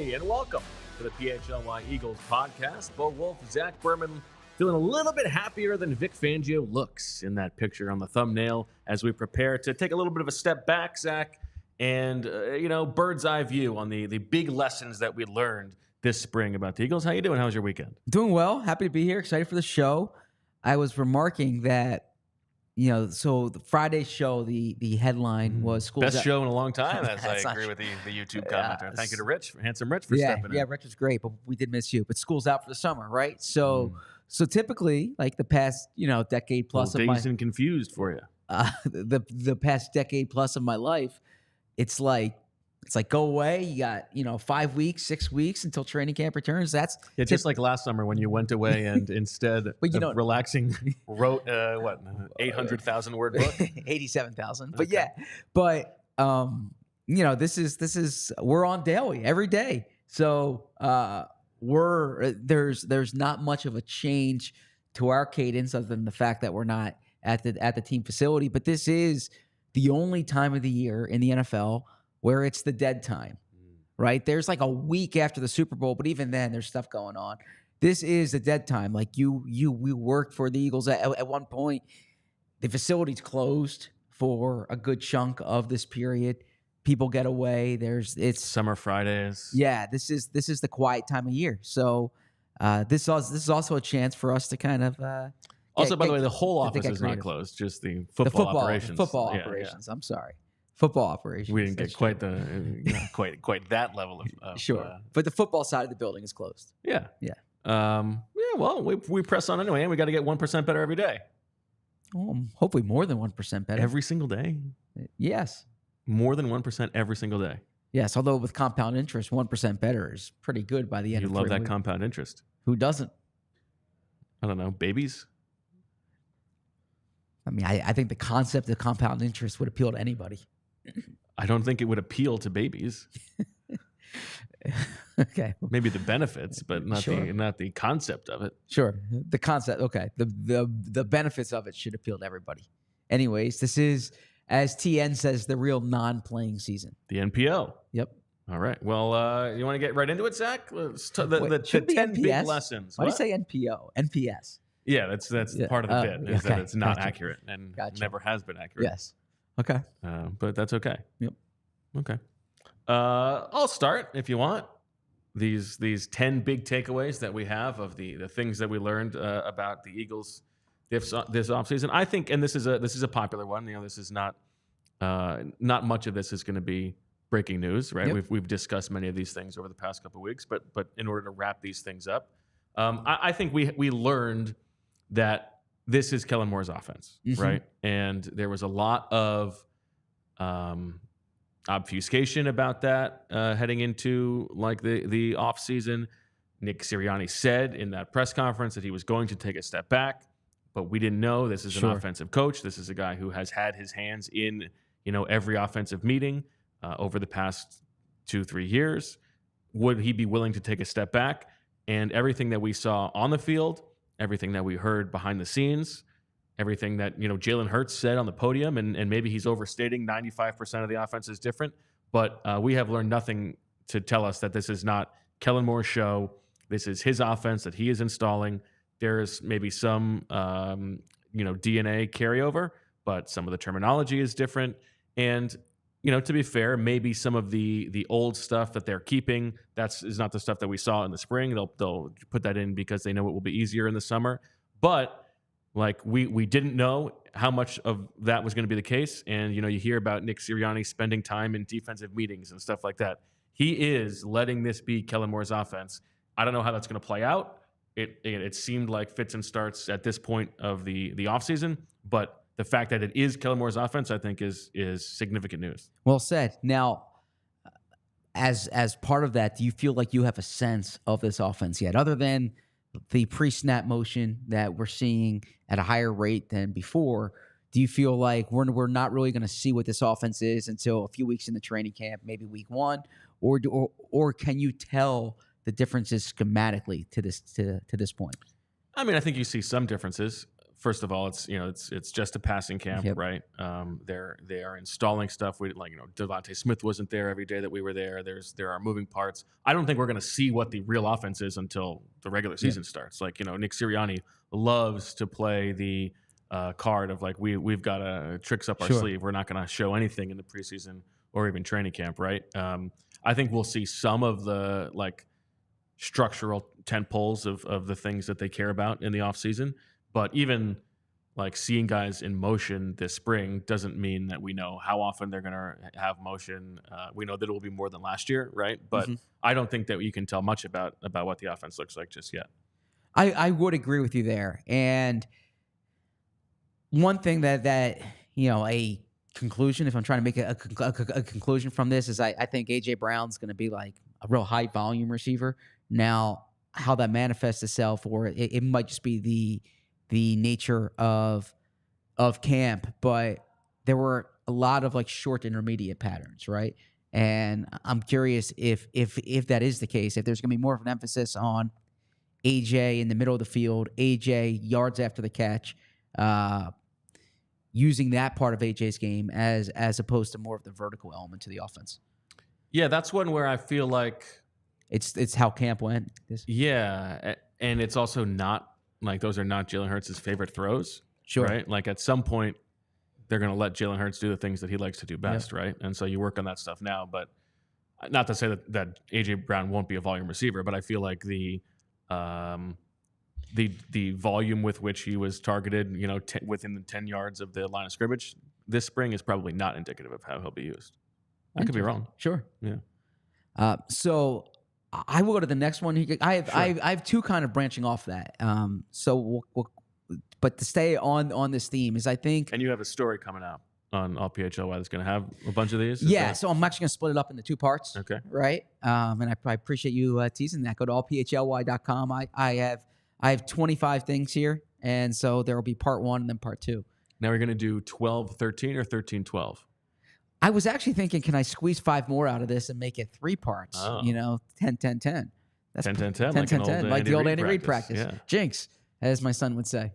Hey, and welcome to the PHLY Eagles podcast. Bo Wulf, Zach Berman, feeling a little bit happier than Vic Fangio looks in that picture on the thumbnail as we prepare to take a little bit of a step back, Zach, and, bird's eye view on the big lessons that we learned this spring about the Eagles. How you doing? How was your weekend? Doing well. Happy to be here. Excited for the show. I was remarking that, so the Friday show, the headline was school's Best out. show in a long time, as I agree with the YouTube commenter. Thank you to Rich, Handsome Rich, for stepping in. Yeah, Rich was great, but we did miss you. But school's out for the summer, right? So typically, like the past, decade plus of dazed and confused for you. the past decade plus of my life, it's like go away. You got 5 weeks, 6 weeks until training camp returns. That's just like last summer when you went away and instead of relaxing, wrote 800,000 word book, 87,000. Okay. But this is we're on daily every day. So there's not much of a change to our cadence other than the fact that we're not at the team facility. But this is the only time of the year in the NFL where it's the dead time, right? There's like a week after the Super Bowl, but even then there's stuff going on. This is the dead time. Like we worked for the Eagles at one point. The facility's closed for a good chunk of this period. People get away. It's summer Fridays. Yeah, this is the quiet time of year. So this is also a chance for us to kind of by the way, the whole office is not closed, just the football operations. Football operations. I'm sorry. Football operations. We didn't get quite quite that level of sure. But the football side of the building is closed. Yeah. Well, we press on anyway, and we got to get 1% better every day. Hopefully more than 1% better every single day. Yes. More than 1% every single day. Yes. Although with compound interest, 1% better is pretty good by the end. You of love that weeks. Compound interest. Who doesn't? I don't know. Babies. I mean, I think the concept of compound interest would appeal to anybody. I don't think it would appeal to babies. Okay. Maybe the benefits, but not Sure. not the concept of it. Sure. The concept. Okay. The benefits of it should appeal to everybody. Anyways, this is, as TN says, the real non-playing season. The NPO. Yep. All right. Well, you want to get right into it, Zach? Let's the 10 big lessons. Why do you say NPO? NPS. Yeah, that's part of the bit, is that it's not accurate and never has been accurate. Yes. Okay. But that's okay. Yep. Okay. I'll start if you want. These 10 big takeaways that we have of the things that we learned about the Eagles this offseason. I think, and this is a popular one. This is not much of this is going to be breaking news, right? Yep. We've discussed many of these things over the past couple of weeks, but in order to wrap these things up, I think we learned that this is Kellen Moore's offense, right? And there was a lot of obfuscation about that heading into like the offseason. Nick Sirianni said in that press conference that he was going to take a step back, but we didn't know. This is an offensive coach. This is a guy who has had his hands in every offensive meeting over the past 2-3 years. Would he be willing to take a step back? And everything that we saw on the field, everything that we heard behind the scenes, everything that Jalen Hurts said on the podium, and maybe he's overstating 95% of the offense is different, but we have learned nothing to tell us that this is not Kellen Moore's show. This is his offense that he is installing. There's maybe some DNA carryover, but some of the terminology is different. And to be fair, maybe some of the old stuff that they're keeping, is not the stuff that we saw in the spring. They'll put that in because they know it will be easier in the summer. But like we didn't know how much of that was going to be the case. And, you hear about Nick Sirianni spending time in defensive meetings and stuff like that. He is letting this be Kellen Moore's offense. I don't know how that's going to play out. It seemed like fits and starts at this point of the offseason, but the fact that it is Kellen Moore's offense, I think, is significant news. Well said. Now, as part of that, do you feel like you have a sense of this offense yet, other than the pre-snap motion that we're seeing at a higher rate than before? Do you feel like we're not really going to see what this offense is until a few weeks in the training camp, maybe week one, or can you tell the differences schematically to this point? I mean, I think you see some differences. first of all, it's just a passing camp, Yep. right? They are installing stuff. Devontae Smith wasn't there every day that we were there. There are moving parts. I don't think we're going to see what the real offense is until the regular season starts. Like, Nick Sirianni loves to play the card of like we've got tricks up our sleeve. We're not going to show anything in the preseason or even training camp, right? I think we'll see some of the like structural tent poles of the things that they care about in the offseason. But even like seeing guys in motion this spring doesn't mean that we know how often they're going to have motion. We know that it will be more than last year, right? But I don't think that you can tell much about what the offense looks like just yet. I would agree with you there. And one thing that a conclusion, if I'm trying to make a conclusion from this, is I think A.J. Brown's going to be like a real high volume receiver. Now, how that manifests itself, or it might just be the nature of camp, but there were a lot of like short intermediate patterns, right? And I'm curious if that is the case, if there's going to be more of an emphasis on AJ in the middle of the field, AJ yards after the catch, using that part of AJ's game as opposed to more of the vertical element to the offense. Yeah, that's one where I feel like it's how camp went. Yeah, and it's also not like those are not Jalen Hurts' favorite throws. Sure. Right? Like at some point, they're going to let Jalen Hurts do the things that he likes to do best, right? And so you work on that stuff now. But not to say that A.J. Brown won't be a volume receiver, but I feel like the volume with which he was targeted, within the 10 yards of the line of scrimmage this spring is probably not indicative of how he'll be used. I could be wrong. Sure. Yeah. So I will go to the next one. I have two kind of branching off that. But to stay on this theme is I think. And you have a story coming out on ALLCITY that's going to have a bunch of these. So I'm actually going to split it up into two parts. Okay. Right. And I appreciate you teasing that. Go to allphly.com. I have 25 things here, and so there will be part 1 and then part 2. Now we're going to do 12-13 or 13-12. I was actually thinking, can I squeeze 5 more out of this and make it 3 parts? 10-10-10. That's 10-10-10, like the old Andy Reid practice. Yeah. Jinx, as my son would say.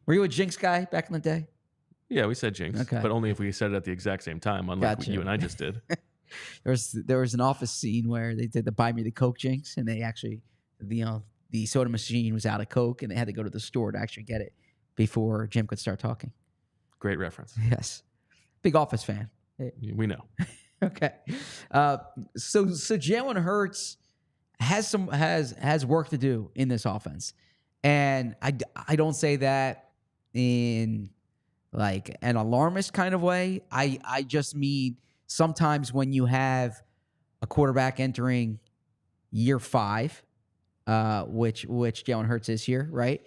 Were you a Jinx guy back in the day? Yeah, we said Jinx, but only if we said it at the exact same time, unlike what you and I just did. There was an Office scene where they did the Buy Me the Coke Jinx, and they actually, the soda machine was out of Coke, and they had to go to the store to actually get it before Jim could start talking. Great reference. Yes. Big Office fan. We know. Okay. So Jalen Hurts has work to do in this offense. And I don't say that in like an alarmist kind of way. I just mean sometimes when you have a quarterback entering year 5, which Jalen Hurts is here, right?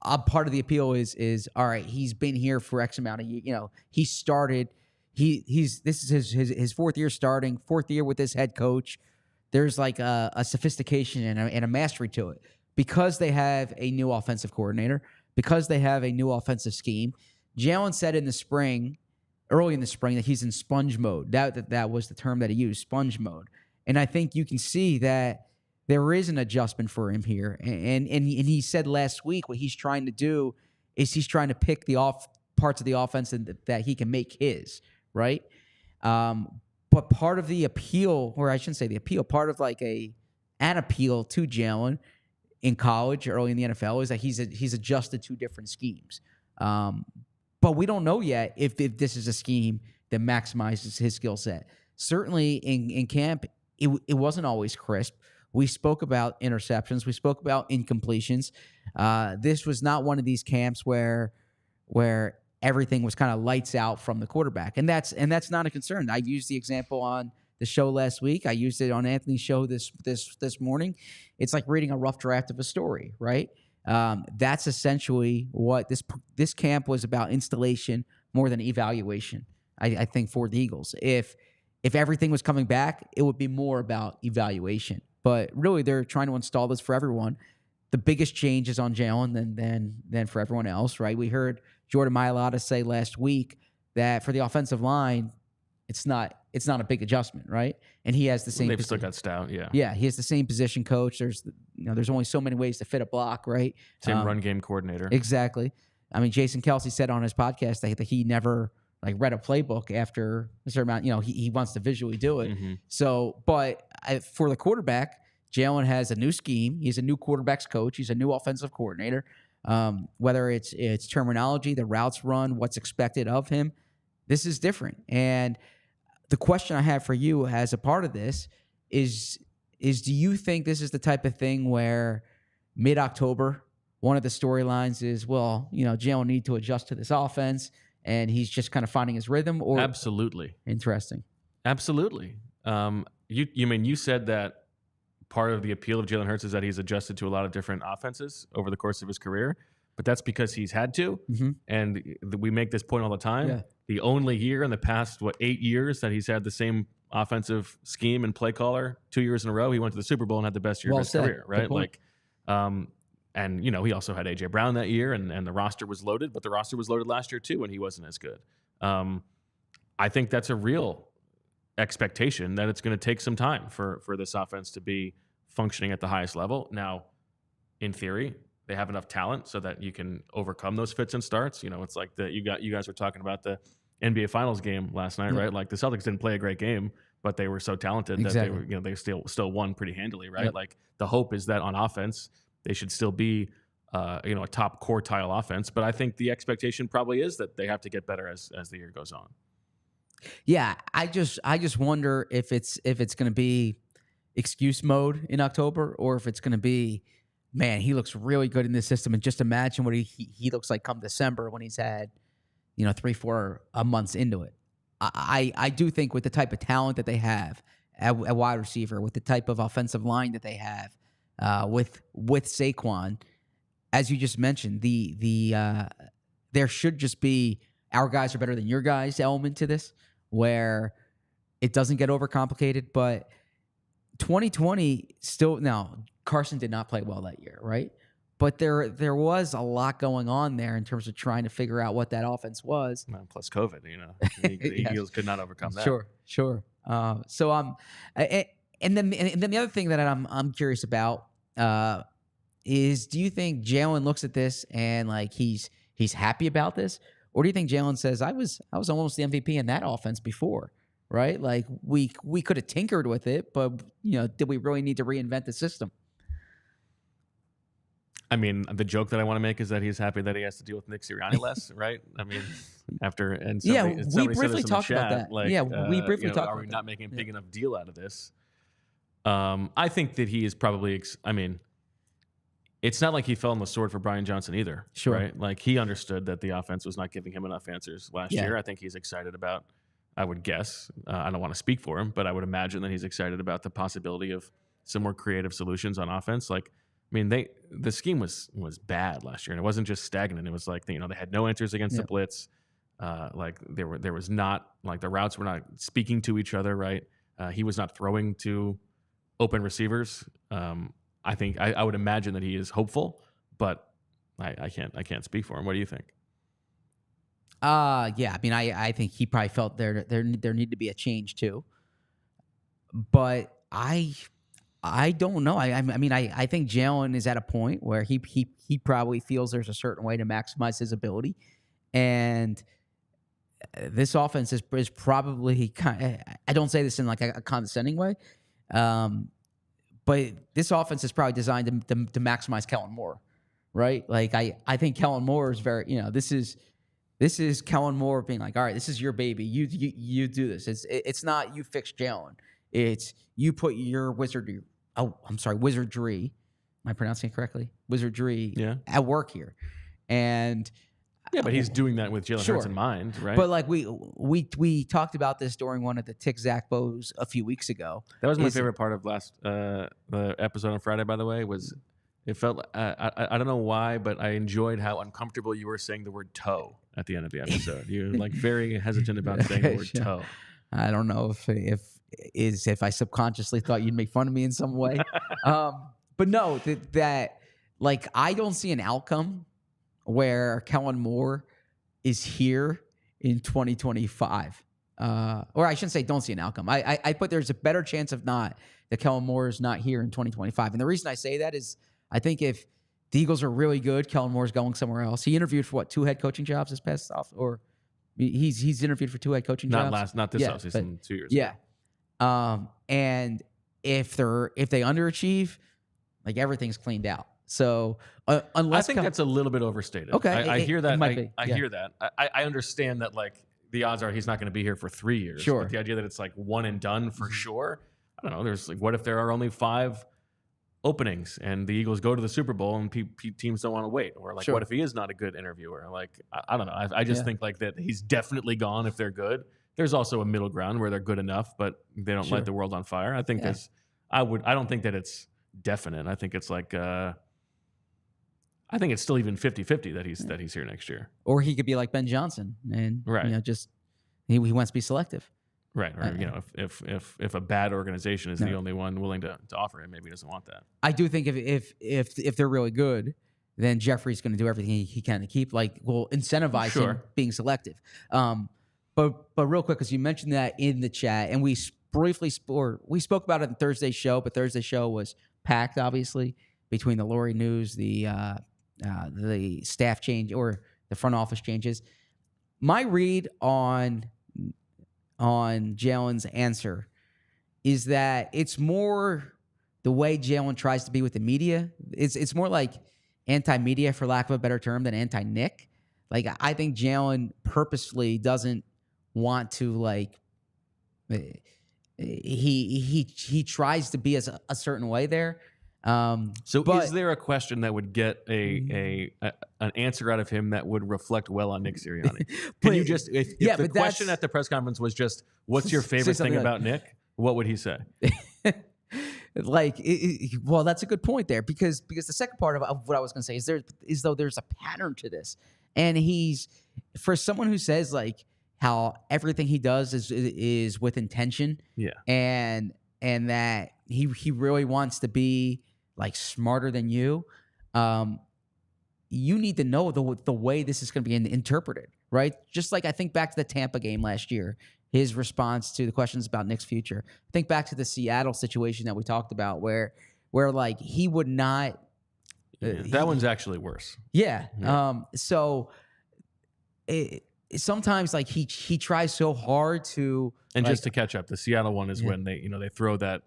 Part of the appeal is all right. He's been here for X amount of years. He started. This is his 4th year starting, 4th year with this head coach. There's like a sophistication and a mastery to it because they have a new offensive coordinator, because they have a new offensive scheme. Jalen said early in the spring, that he's in sponge mode. That was the term that he used, sponge mode. And I think you can see that there is an adjustment for him here. And he said last week what he's trying to do is he's trying to pick the parts of the offense that he can make his, right? But part of the appeal, or I shouldn't say the appeal, part of like an appeal to Jalen in college, early in the NFL, is that he's adjusted to different schemes. But we don't know yet if this is a scheme that maximizes his skill set. Certainly in camp, it wasn't always crisp. We spoke about interceptions. We spoke about incompletions. This was not one of these camps where everything was kind of lights out from the quarterback, and that's not a concern. I've used the example on the show last week. I used it on Anthony's show this morning. It's like reading a rough draft of a story, right? That's essentially what this camp was about: installation more than evaluation. I think for the Eagles, if everything was coming back, it would be more about evaluation. But really, they're trying to install this for everyone. The biggest change is on Jalen than for everyone else, right? We heard Jordan Mailata say last week that for the offensive line, it's not a big adjustment, right? And he has the same. They've still got Stout, yeah. Yeah, he has the same position coach. There's only so many ways to fit a block, right? Same run game coordinator. Exactly. I mean, Jason Kelsey said on his podcast that he never read a playbook after a certain amount. He wants to visually do it. Mm-hmm. So, but for the quarterback, Jalen has a new scheme. He's a new quarterback's coach. He's a new offensive coordinator. Whether it's terminology, the routes run, what's expected of him, this is different. And the question I have for you as a part of this is do you think this is the type of thing where mid-October, one of the storylines is, Jalen need to adjust to this offense and he's just kind of finding his rhythm? Or Absolutely. Interesting. Absolutely. You said that part of the appeal of Jalen Hurts is that he's adjusted to a lot of different offenses over the course of his career, but that's because he's had to. Mm-hmm. And we make this point all the time. Yeah. The only year in the past, 8 years that he's had the same offensive scheme and play caller 2 years in a row, he went to the Super Bowl and had the best year of his career, right? And he also had A.J. Brown that year, and the roster was loaded, but the roster was loaded last year too when he wasn't as good. I think that's a real expectation that it's going to take some time for this offense to be functioning at the highest level. Now, in theory, they have enough talent so that you can overcome those fits and starts. It's like you guys were talking about the NBA Finals game last night, right? Like the Celtics didn't play a great game, but they were so talented that they were, they still won pretty handily, right? Yep. Like the hope is that on offense they should still be a top quartile offense, but I think the expectation probably is that they have to get better as the year goes on. Yeah, I just wonder if it's going to be excuse mode in October, or if it's going to be, man, he looks really good in this system, and just imagine what he looks like come December when he's had 3-4 months into it. I do think with the type of talent that they have at wide receiver, with the type of offensive line that they have, with Saquon, as you just mentioned, there should just be our guys are better than your guys element to this, where it doesn't get overcomplicated. But 2020 still, now Carson did not play well that year, right? But there was a lot going on there in terms of trying to figure out what that offense was. Plus COVID, the Eagles could not overcome that. Sure. And then the other thing that I'm curious about is, do you think Jalen looks at this and he's happy about this? Or do you think Jalen says, I was almost the MVP in that offense before, right? Like we could have tinkered with it, but did we really need to reinvent the system? I mean, the joke that I want to make is that he's happy that he has to deal with Nick Sirianni less, right? I mean, we briefly talked about that. We briefly talked about that. Are we not making a big enough deal out of this? I think that he is probably, it's not like he fell on the sword for Brian Johnson either. Sure. Right? Like he understood that the offense was not giving him enough answers last year. I think he's excited about, I would guess, I don't want to speak for him, but I would imagine that he's excited about the possibility of some more creative solutions on offense. The scheme was bad last year, and it wasn't just stagnant. It was like, they had no answers against the blitz. There was not, the routes were not speaking to each other, right? He was not throwing to open receivers. I think I would imagine that he is hopeful, but I can't speak for him. What do you think? Yeah. I mean, I think he probably felt there needed to be a change too. But I don't know. I think Jalen is at a point where he probably feels there's a certain way to maximize his ability, and this offense is probably I don't say this in a condescending way, but this offense is probably designed to maximize Kellen Moore, right? I think Kellen Moore is very, this is Kellen Moore being like, all right, this is your baby. You do this. It's not you fix Jalen. It's you put your wizardry. Am I pronouncing it correctly? Wizardry at work here. And but he's doing that with Jalen Hurts in mind, right? But we talked about this during one of the Tick Zach Bows a few weeks ago. That was my favorite part of the episode on Friday, by the way, was it felt I don't know why, but I enjoyed how uncomfortable you were saying the word toe at the end of the episode. You're very hesitant about saying the word toe. I don't know if I subconsciously thought you'd make fun of me in some way. But no, that I don't see an outcome where Kellen Moore is here in 2025. or I shouldn't say don't see an outcome. I put there's a better chance of not that Kellen Moore is not here in 2025. And the reason I say that is I think if the Eagles are really good, Kellen Moore's going somewhere else. He interviewed for 2 head coaching jobs this past off, or he's interviewed for 2 head coaching jobs. Not this offseason, 2 years ago. And if they underachieve, like everything's cleaned out. So unless I think that's a little bit overstated. Okay, I hear that. I Yeah. hear that. I understand that like the odds are he's not going to be here for 3 years. Sure. But the idea that it's like one and done for sure. I don't know. There's like, what if there are only 5 openings and the Eagles go to the Super Bowl and teams don't want to wait? Or like, what if he is not a good interviewer? Like, I don't know. I just think like that he's definitely gone if they're good. There's also a middle ground where they're good enough, but they don't light the world on fire. I think I don't think that it's definite. I think it's like, I think it's still even 50-50 that he's here next year. Or he could be like Ben Johnson and just he wants to be selective. Right. Or if a bad organization is the only one willing to offer him, maybe he doesn't want that. I do think if they're really good, then Jeffrey's going to do everything he can to keep incentivize him being selective. But real quick, because you mentioned that in the chat, and we spoke about it in Thursday's show, but Thursday's show was packed, obviously, between the Lori news, the staff change or the front office changes. My read on Jalen's answer is that it's more the way Jalen tries to be with the media. It's more like anti-media, for lack of a better term, than anti-Nick. Like, I think Jalen purposefully doesn't want to he tries to be as a certain way there. Is there a question that would get an answer out of him that would reflect well on Nick Sirianni? Can you just if the question at the press conference was just what's your favorite thing about Nick? What would he say? Well, that's a good point there because the second part of what I was going to say is though there's a pattern to this, and he's for someone who says like how everything he does is with intention, and that he really wants to be like smarter than you. You need to know the way this is going to be interpreted, right? Just like I think back to the Tampa game last year, his response to the questions about Nick's future. Think back to the Seattle situation that we talked about, where like he would not. That one's actually worse. Yeah. So sometimes like he tries so hard to. And just to catch up, the Seattle one is when they throw that.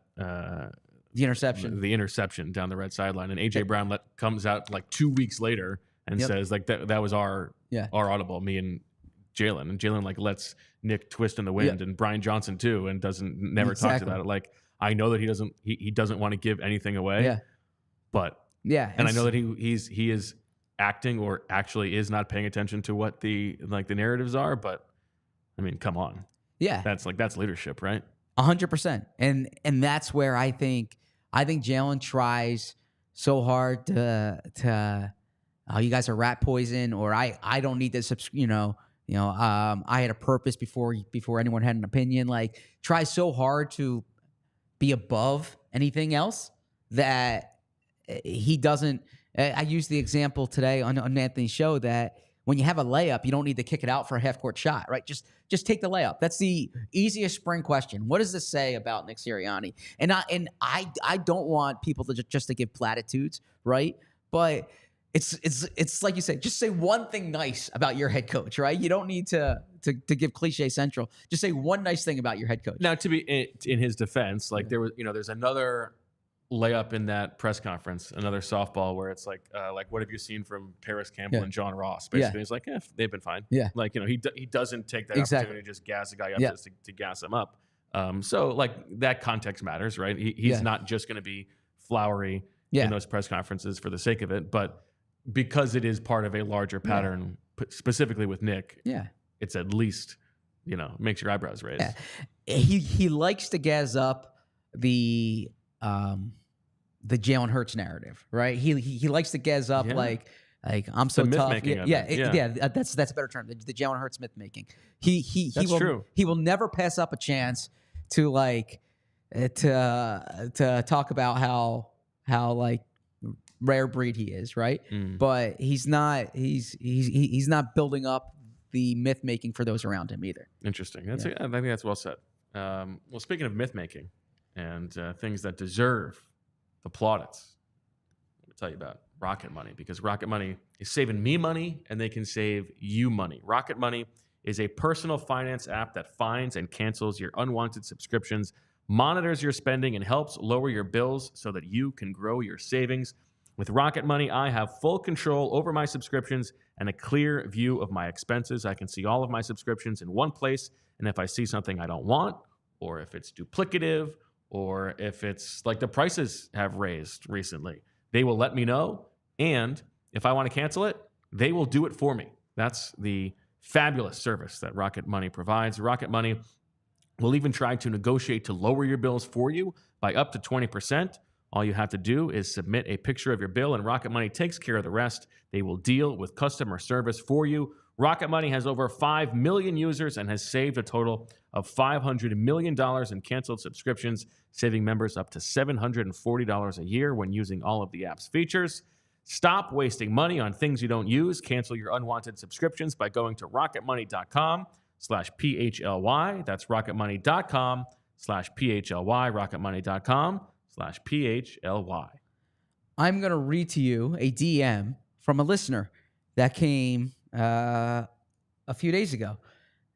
The interception down the right sideline, and AJ Brown comes out like 2 weeks later and says like that was our audible, me and Jalen like lets Nick twist in the wind and Brian Johnson too, and never talks about it. Like I know that he doesn't want to give anything away, but and I know that he is acting or actually is not paying attention to what the narratives are, but I mean, come on, that's leadership, right? 100%, and that's where I think Jalen tries so hard to you guys are rat poison, or I don't need this, I had a purpose before anyone had an opinion. Like try so hard to be above anything else that he doesn't. I used the example today on Anthony's show that when you have a layup, you don't need to kick it out for a half-court shot, right? Just take the layup. That's the easiest spring question. What does this say about Nick Sirianni? And I don't want people to just to give platitudes, right? But it's like you say, just say one thing nice about your head coach, right? You don't need to give cliche central. Just say one nice thing about your head coach. Now, to be in his defense, like there was, there's another layup in that press conference, another softball where it's like what have you seen from Paris Campbell and John Ross? Basically, it's like, they've been fine. Yeah, like he doesn't take that opportunity to just gas a guy up just to gas him up. So like that context matters, right? He's not just going to be flowery in those press conferences for the sake of it, but because it is part of a larger pattern, specifically with Nick. It's at least makes your eyebrows raise. He likes to gas up the Jalen Hurts narrative, right? He likes to gas up like I'm so tough. That's a better term. The Jalen Hurts myth making. He will never pass up a chance to to talk about how like rare breed he is, right? But he's not building up the myth making for those around him either. Interesting. I think that's well said. Well, speaking of myth making and things that deserve the plaudits, let me tell you about Rocket Money, because Rocket Money is saving me money and they can save you money. Rocket Money is a personal finance app that finds and cancels your unwanted subscriptions, monitors your spending, and helps lower your bills so that you can grow your savings. With Rocket Money, I have full control over my subscriptions and a clear view of my expenses. I can see all of my subscriptions in one place, and if I see something I don't want, or if it's duplicative, or if it's like the prices have raised recently, they will let me know. And if I want to cancel it, they will do it for me. That's the fabulous service that Rocket Money provides. Rocket Money will even try to negotiate to lower your bills for you by up to 20%. All you have to do is submit a picture of your bill, and Rocket Money takes care of the rest. They will deal with customer service for you. Rocket Money has over 5 million users and has saved a total of $500 million in canceled subscriptions, saving members up to $740 a year when using all of the app's features. Stop wasting money on things you don't use. Cancel your unwanted subscriptions by going to rocketmoney.com/PHLY. That's rocketmoney.com/PHLY. rocketmoney.com/PHLY. I'm going to read to you a DM from a listener that came a few days ago.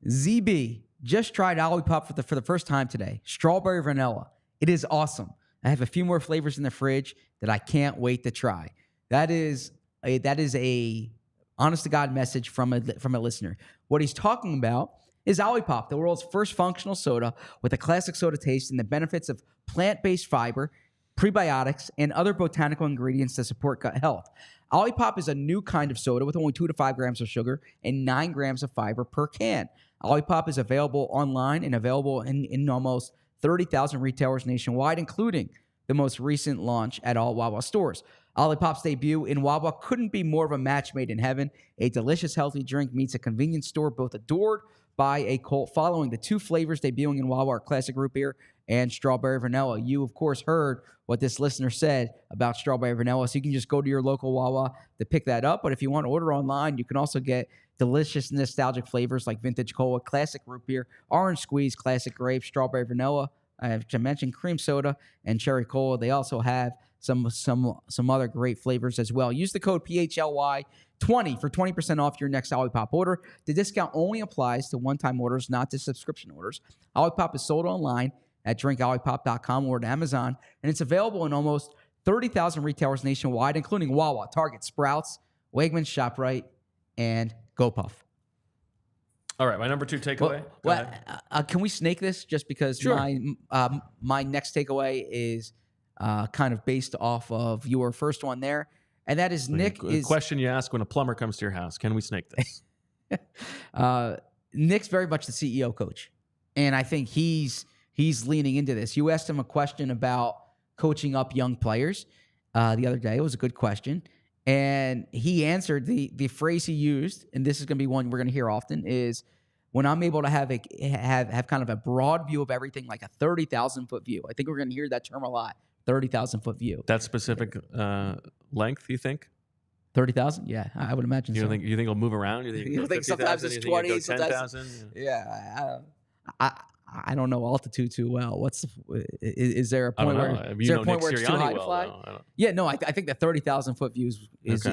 ZB, just tried Olipop for the first time today. Strawberry vanilla. It is awesome. I have a few more flavors in the fridge that I can't wait to try. That is a honest to God message from a listener. What he's talking about is Olipop, the world's first functional soda with a classic soda taste and the benefits of plant-based fiber, prebiotics, and other botanical ingredients to support gut health. Olipop is a new kind of soda with only 2 to 5 grams of sugar and 9 grams of fiber per can. Olipop is available online and available in almost 30,000 retailers nationwide, including the most recent launch at all Wawa stores. Olipop's debut in Wawa couldn't be more of a match made in heaven. A delicious, healthy drink meets a convenience store both adored by a cult following. The 2 flavors debuting in Wawa are classic root beer and strawberry vanilla. You, of course, heard what this listener said about strawberry vanilla, so you can just go to your local Wawa to pick that up. But if you want to order online, you can also get delicious, nostalgic flavors like vintage cola, classic root beer, orange squeeze, classic grape, strawberry vanilla. I mentioned cream soda and cherry cola. They also have some other great flavors as well. Use the code PHLY20 for 20% off your next Olipop order. The discount only applies to one-time orders, not to subscription orders. Olipop is sold online at drinkolipop.com or at Amazon, and it's available in almost 30,000 retailers nationwide, including Wawa, Target, Sprouts, Wegmans, ShopRite, and GoPuff. All right, my number 2 takeaway. Can we snake this? Just because sure. my next takeaway is kind of based off of your first one there, and that is Nick. The question you ask when a plumber comes to your house: can we snake this? Nick's very much the CEO coach, and I think he's leaning into this. You asked him a question about coaching up young players the other day. It was a good question. And he answered the phrase he used, and this is going to be one we're going to hear often, is when I'm able to have kind of a broad view of everything, like a 30,000-foot view. I think we're going to hear that term a lot, 30,000-foot view. That specific length, you think? 30,000? Yeah, I would imagine so. You think it'll move around? You think sometimes it's 20, sometimes 10,000? Yeah, I don't know altitude too well. Is there a point where it's too high to fly? Yeah, no, I think the 30,000-foot view is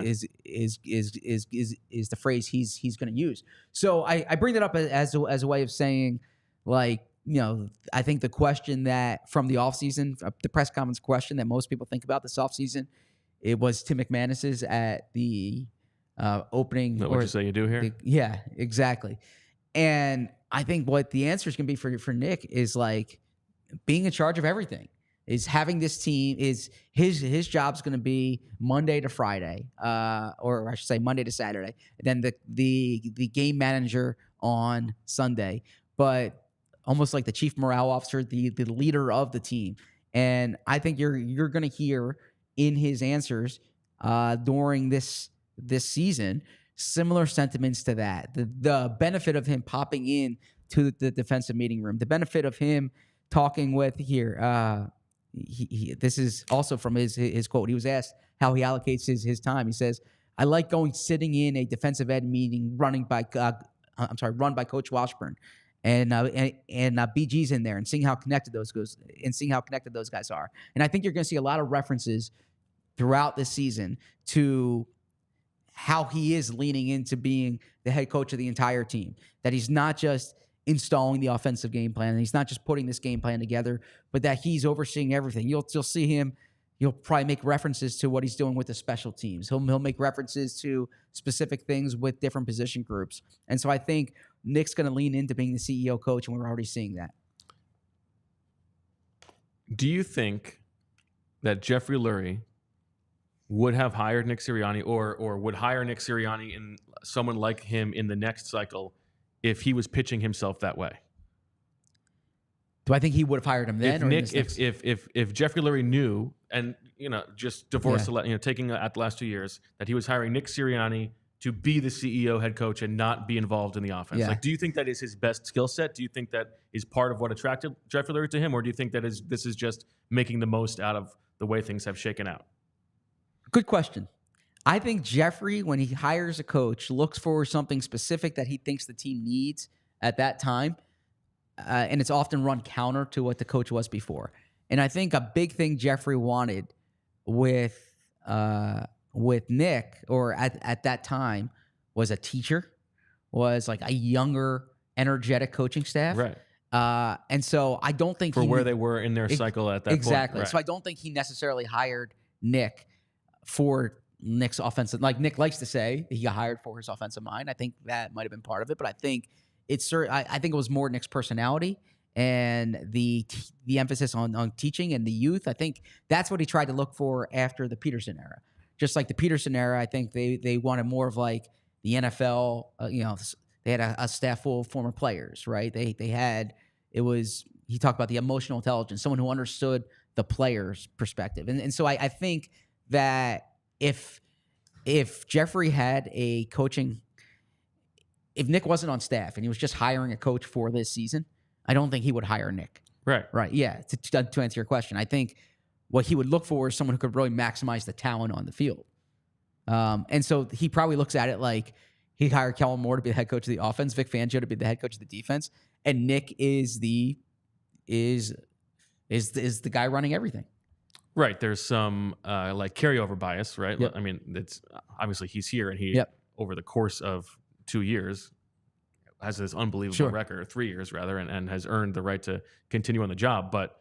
the phrase he's going to use. So I bring that up as a way of saying, like, you know, I think the question that from the offseason, the press conference question that most people think about this offseason, it was Tim McManus's at the opening. What you say you do here? Yeah, exactly. And I think what the answer is going to be for Nick is like being in charge of everything. Is having this team is his job's going to be Monday to Friday, or I should say Monday to Saturday. And then the game manager on Sunday, but almost like the chief morale officer, the leader of the team. And I think you're going to hear in his answers during this season similar sentiments to that. The benefit of him popping in to the defensive meeting room, the benefit of him talking with here. This is also from his quote. He was asked how he allocates his time. He says, "I like sitting in a defensive ed meeting run by run by Coach Washburn, and BG's in there, and seeing how connected those guys are. And I think you're going to see a lot of references throughout this season to how he is leaning into being the head coach of the entire team. That he's not just installing the offensive game plan, and he's not just putting this game plan together, but that he's overseeing everything. You'll see him. He'll probably make references to what he's doing with the special teams. He'll make references to specific things with different position groups. And so I think Nick's going to lean into being the CEO coach, and we're already seeing that. Do you think that Jeffrey Lurie would have hired Nick Sirianni or would hire Nick Sirianni and someone like him in the next cycle if he was pitching himself that way? Do I think he would have hired him then? If Jeffrey Lurie knew, and just divorced, taking at the last 2 years, that he was hiring Nick Sirianni to be the CEO, head coach, and not be involved in the offense, like, do you think that is his best skill set? Do you think that is part of what attracted Jeffrey Lurie to him, or do you think that this is just making the most out of the way things have shaken out? Good question. I think Jeffrey, when he hires a coach, looks for something specific that he thinks the team needs at that time. And it's often run counter to what the coach was before. And I think a big thing Jeffrey wanted with Nick, or at that time, was a teacher, was like a younger, energetic coaching staff. Right. And so I don't think where they were in their cycle at that point. Exactly. Right. So I don't think he necessarily hired Nick for Nick's offensive. Like Nick likes to say, he got hired for his offensive mind. I think that might have been part of it, but I think I think it was more Nick's personality and the emphasis on teaching and the youth. I think that's what he tried to look for after the Peterson era. Just like the Peterson era, I think they wanted more of like the NFL. They had a staff full of former players, right? He talked about the emotional intelligence, someone who understood the player's perspective. And so I think that if Jeffrey had a coaching, if Nick wasn't on staff and he was just hiring a coach for this season, I don't think he would hire Nick. Right. Yeah. To answer your question, I think what he would look for is someone who could really maximize the talent on the field. And so he probably looks at it like he hired Kellen Moore to be the head coach of the offense, Vic Fangio to be the head coach of the defense, and Nick is the guy running everything. Right. There's some like carryover bias, right? Yep. I mean, it's obviously he's here, and he over the course of 2 years has this unbelievable record, 3 years rather, and has earned the right to continue on the job. But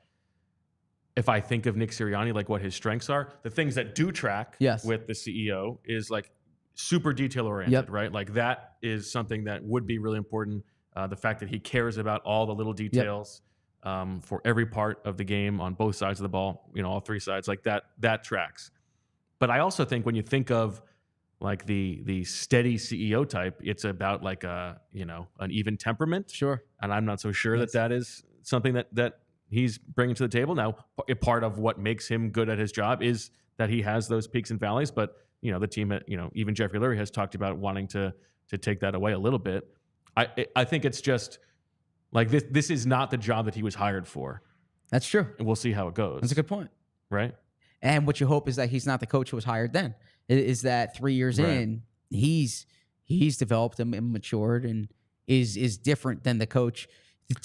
if I think of Nick Sirianni, like what his strengths are, the things that do track with the CEO is like super detail oriented, right? Like that is something that would be really important. The fact that he cares about all the little details for every part of the game on both sides of the ball, all three sides, like that tracks. But I also think when you think of like the steady CEO type, it's about like an even temperament. Sure. And I'm not so sure that is something that he's bringing to the table. Now, part of what makes him good at his job is that he has those peaks and valleys. But the team, even Jeffrey Lurie has talked about wanting to take that away a little bit. I think it's just like this is not the job that he was hired for. That's true. And we'll see how it goes. That's a good point. Right. And what you hope is that he's not the coach who was hired then. Is that 3 years in, he's developed and matured and is different than the coach.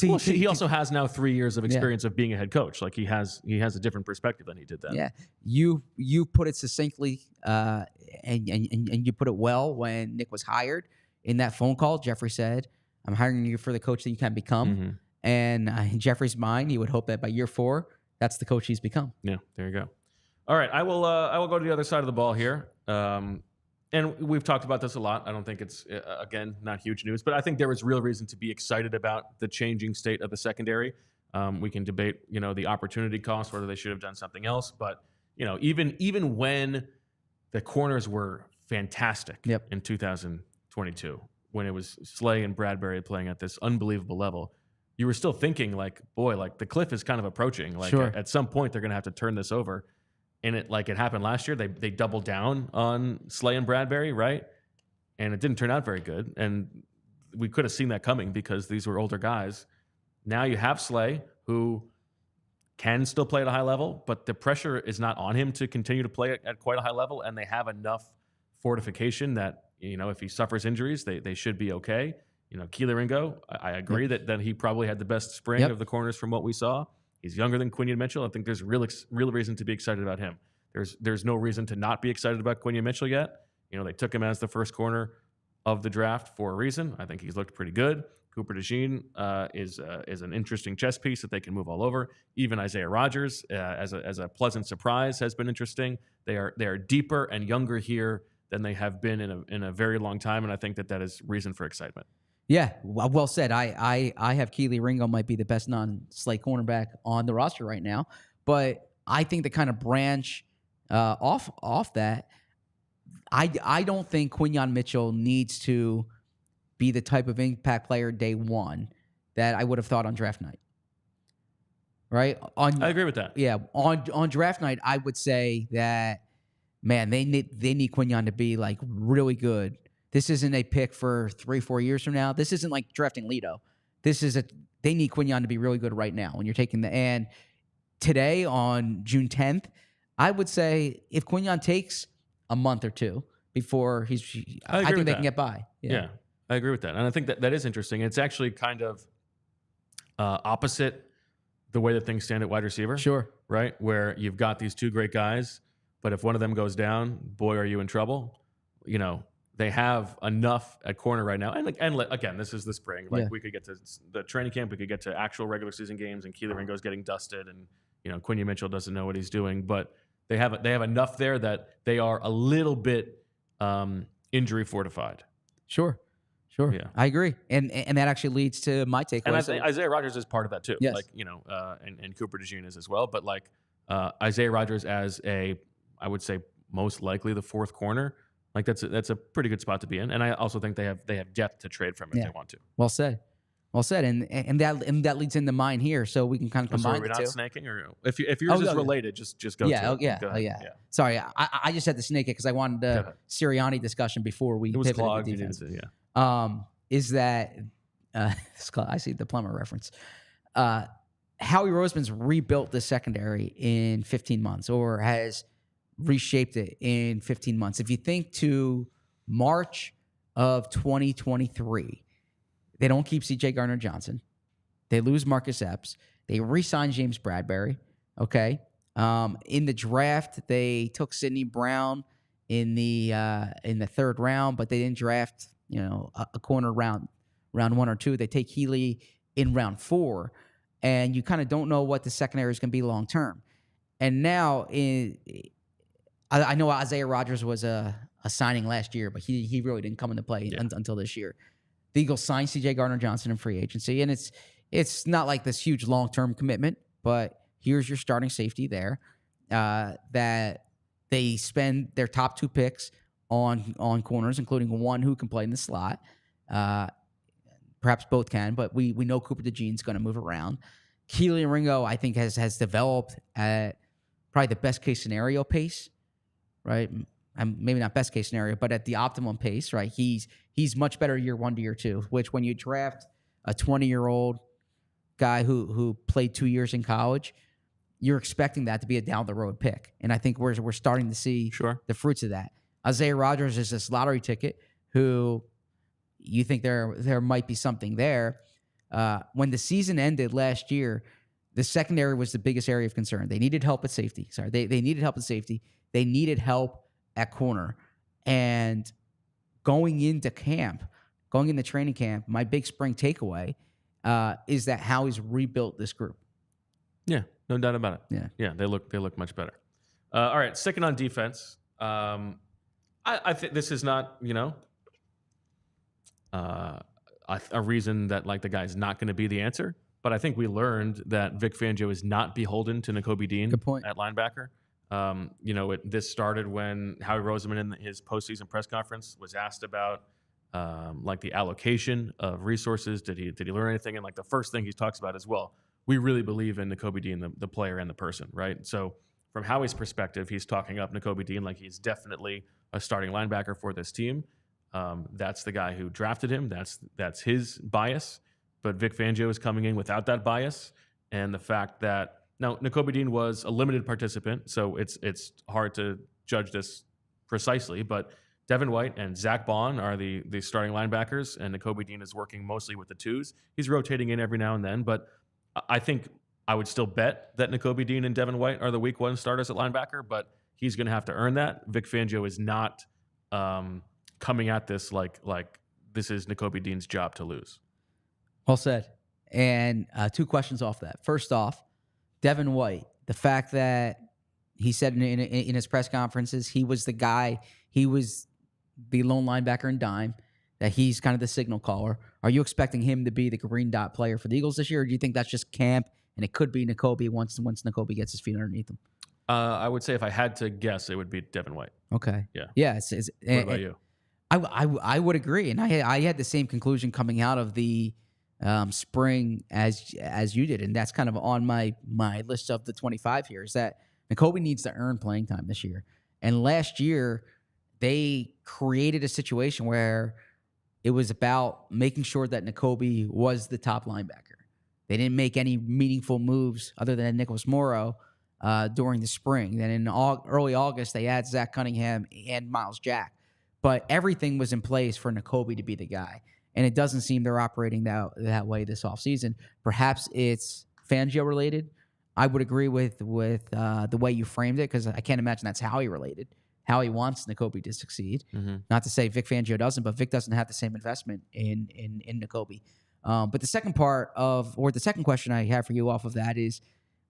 He also has now 3 years of experience of being a head coach. Like he has a different perspective than he did then. Yeah, you put it succinctly, and you put it well when Nick was hired. In that phone call, Jeffrey said, "I'm hiring you for the coach that you can become." Mm-hmm. And in Jeffrey's mind, he would hope that by year 4, that's the coach he's become. Yeah, there you go. All right, I will go to the other side of the ball here. And we've talked about this a lot. I don't think it's, again, not huge news, but I think there was real reason to be excited about the changing state of the secondary. We can debate, the opportunity cost, whether they should have done something else. But, even when the corners were fantastic in 2022, when it was Slay and Bradbury playing at this unbelievable level, you were still thinking like, boy, like the cliff is kind of approaching. Like at some point they're going to have to turn this over. And it happened last year. They doubled down on Slay and Bradbury, right? And it didn't turn out very good. And we could have seen that coming because these were older guys. Now you have Slay, who can still play at a high level, but the pressure is not on him to continue to play at quite a high level. And they have enough fortification that, if he suffers injuries, they should be okay. Keely Ringo, I agree that he probably had the best spring of the corners from what we saw. He's younger than Quinion Mitchell. I think there's real reason to be excited about him. There's no reason to not be excited about Quinion Mitchell yet. They took him as the first corner of the draft for a reason. I think he's looked pretty good. Cooper DeJean is an interesting chess piece that they can move all over. Even Isaiah Rodgers, as a pleasant surprise, has been interesting. They are deeper and younger here than they have been in a very long time, and I think that is reason for excitement. Yeah, well said. I have Keely Ringo might be the best non-slate cornerback on the roster right now, but I think the kind of branch off that, I don't think Quinion Mitchell needs to be the type of impact player day one that I would have thought on draft night. Right? I agree with that. Yeah, on draft night, I would say that, man, they need Quinion to be like really good. This isn't a pick for 3-4 years from now. This isn't like drafting Lito. They need Quinion to be really good right now when you're taking and today on June 10th, I would say if Quinion takes a month or two before I think they can get by. Yeah, I agree with that. And I think that is interesting. It's actually kind of opposite the way that things stand at wide receiver. Sure. Right? Where you've got these two great guys, but if one of them goes down, boy, are you in trouble. They have enough at corner right now. And again, this is the spring. We could get to the training camp. We could get to actual regular season games, and Keely Ringo's getting dusted, and Quinion Mitchell doesn't know what he's doing. But they have enough there that they are a little bit injury fortified. Sure. Yeah, I agree, and that actually leads to my takeaway. And I think Isaiah Rodgers is part of that too. Yes. And Cooper DeJean is as well. But Isaiah Rodgers as I would say most likely the fourth corner. That's a pretty good spot to be in, and I also think they have depth to trade from if they want to. Well said, and that leads into mine here, so we can kind of combine the two. Are we not snaking, or if yours is related, just go. Yeah, Sorry, I just had to snake it because I wanted the Sirianni discussion before we pivoted to defense. Is that I see the plumber reference? Howie Roseman's rebuilt the secondary in 15 months, or has reshaped it in 15 months. If you think to March of 2023, they don't keep C.J. Gardner-Johnson. They lose Marcus Epps. They re-sign James Bradbury. Okay. In the draft, they took Sidney Brown in the third round, but they didn't draft a corner round 1 or 2. They take Healy in round 4, and you kind of don't know what the secondary is going to be long term. And now I know Isaiah Rodgers was a signing last year, but he really didn't come into play until this year. The Eagles signed C.J. Gardner-Johnson in free agency, and it's not like this huge long-term commitment, but here's your starting safety there that they spend their top 2 picks on corners, including one who can play in the slot. Perhaps both can, but we know Cooper DeJean's going to move around. Keely Ringo, I think, has developed at probably the best-case scenario pace. Right, maybe not best case scenario, but at the optimum pace, right? He's much better year 1 to year 2. Which when you draft a 20-year-old guy who played 2 years in college, you're expecting that to be a down the road pick, and I think we're starting to see the fruits of that. Isaiah Rodgers is this lottery ticket who you think there might be something there. When the season ended last year, the secondary was the biggest area of concern. They needed help at safety. They needed help at safety. They needed help at corner. And going into training camp, my big spring takeaway is that Howie's rebuilt this group. Yeah, no doubt about it. Yeah, they look much better. All right, second on defense. I think this is not a reason that the guy's not going to be the answer. But I think we learned that Vic Fangio is not beholden to Nakobe Dean at linebacker. This started when Howie Roseman in his postseason press conference was asked about the allocation of resources. Did he learn anything? And the first thing he talks about is, well, we really believe in Nakobe Dean, the player and the person, right? So from Howie's perspective, he's talking up Nakobe Dean like he's definitely a starting linebacker for this team. That's the guy who drafted him. That's his bias. But Vic Fangio is coming in without that bias, and the fact that now Nakobe Dean was a limited participant, so it's hard to judge this precisely. But Devin White and Zach Bond are the starting linebackers, and Nakobe Dean is working mostly with the twos. He's rotating in every now and then, but I think I would still bet that Nakobe Dean and Devin White are the week 1 starters at linebacker, but he's going to have to earn that. Vic Fangio is not coming at this like this is Nakobe Dean's job to lose. Well said. And 2 questions off that. First off, Devin White, the fact that he said in his press conferences he was the guy, he was the lone linebacker in dime, that he's kind of the signal caller. Are you expecting him to be the green dot player for the Eagles this year, or do you think that's just camp and it could be Nakobe once Nakobe gets his feet underneath him? I would say if I had to guess, it would be Devin White. Okay. Yeah. Yeah. What about you? I would agree, and I had the same conclusion coming out of the spring as you did, and that's kind of on my list of the 25 here, is that Nakobe needs to earn playing time this year. And last year, they created a situation where it was about making sure that Nakobe was the top linebacker. They didn't make any meaningful moves other than Nicholas Morrow during the spring. Then in early August, they add Zach Cunningham and Miles Jack. But everything was in place for Nakobe to be the guy. And it doesn't seem they're operating that way this offseason. Perhaps it's Fangio related. I would agree with the way you framed it, because I can't imagine that's Howie related. Howie wants Nakobe to succeed. Mm-hmm. Not to say Vic Fangio doesn't, but Vic doesn't have the same investment in Nakobe. But the second the second question I have for you off of that is,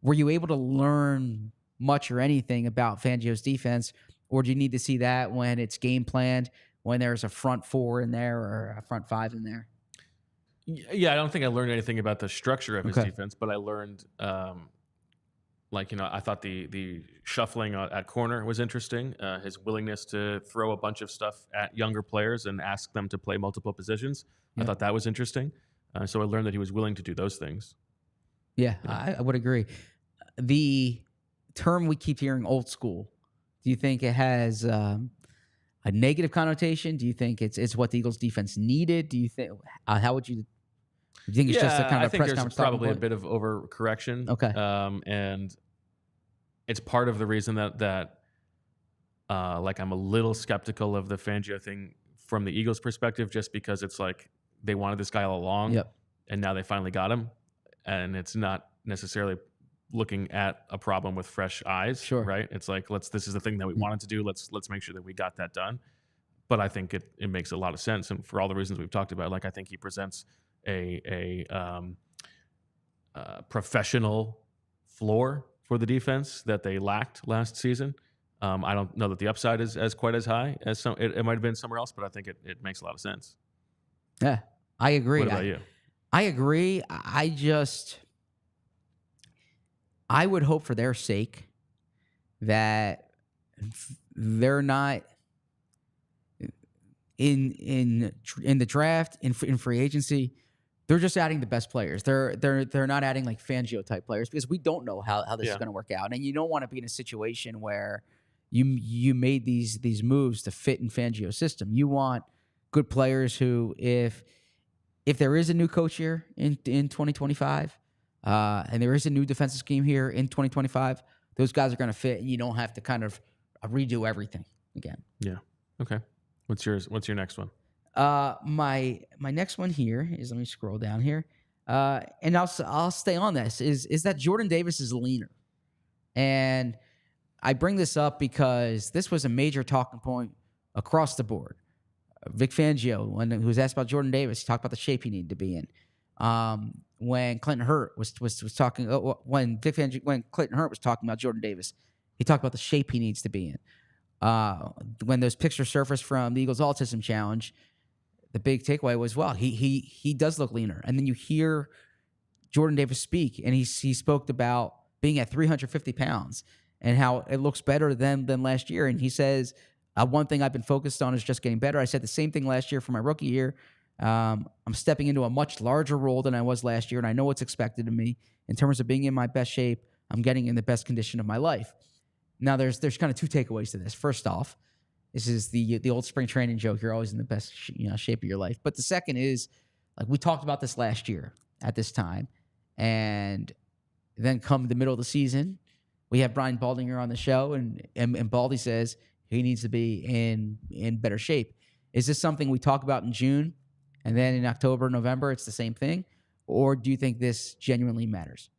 were you able to learn much or anything about Fangio's defense, or do you need to see that when it's game planned, when there's a front 4 in there or a front 5 in there? Yeah, I don't think I learned anything about the structure of his defense, but I learned, I thought the shuffling at corner was interesting. His willingness to throw a bunch of stuff at younger players and ask them to play multiple positions. Yeah. I thought that was interesting. So I learned that he was willing to do those things. Yeah, I would agree. The term we keep hearing, old school, do you think it has a negative connotation? Do you think it's what the Eagles defense needed? Do you think how would you? Do you think it's just a kind of I think there's probably a bit of overcorrection. Okay, and it's part of the reason that I'm a little skeptical of the Fangio thing from the Eagles' perspective, just because it's like they wanted this guy all along, and now they finally got him, and it's not necessarily looking at a problem with fresh eyes. Sure. Right? It's like this is the thing that we wanted to do. Let's make sure that we got that done. But I think it makes a lot of sense, and for all the reasons we've talked about, I think he presents a professional floor for the defense that they lacked last season. I don't know that the upside is as quite as high as it might have been somewhere else, but I think it makes a lot of sense. Yeah, I agree. What about you? I agree. I would hope for their sake that they're not in the draft, in free agency. They're just adding the best players. They're not adding like Fangio type players, because we don't know how this is going to work out, and you don't want to be in a situation where you made these moves to fit in Fangio's system. You want good players who, if there is a new coach here in 2025, and there is a new defensive scheme here in 2025, those guys are going to fit, and you don't have to kind of redo everything again. Yeah. Okay. What's yours? What's your next one? My next one here is, let me scroll down here, and I'll stay on this. Is that Jordan Davis is leaner, and I bring this up because this was a major talking point across the board. Vic Fangio, who was asked about Jordan Davis, he talked about the shape he needed to be in. When Clinton Hurt was talking, when Clinton Hurt was talking about Jordan Davis, he talked about the shape he needs to be in. When those pictures surfaced from the Eagles Autism Challenge, the big takeaway was, well, he does look leaner. And then you hear Jordan Davis speak, and he spoke about being at 350 pounds and how it looks better than last year. And he says, one thing I've been focused on is just getting better. I said the same thing last year for my rookie year. I'm stepping into a much larger role than I was last year, and I know what's expected of me. In terms of being in my best shape, I'm getting in the best condition of my life. Now, there's kind of 2 takeaways to this. First off, this is the old spring training joke. You're always in the best shape of your life. But the second is, we talked about this last year at this time, and then come the middle of the season, we have Brian Baldinger on the show, and Baldy says he needs to be in better shape. Is this something we talk about in June, and then in October, November, it's the same thing? Or do you think this genuinely matters?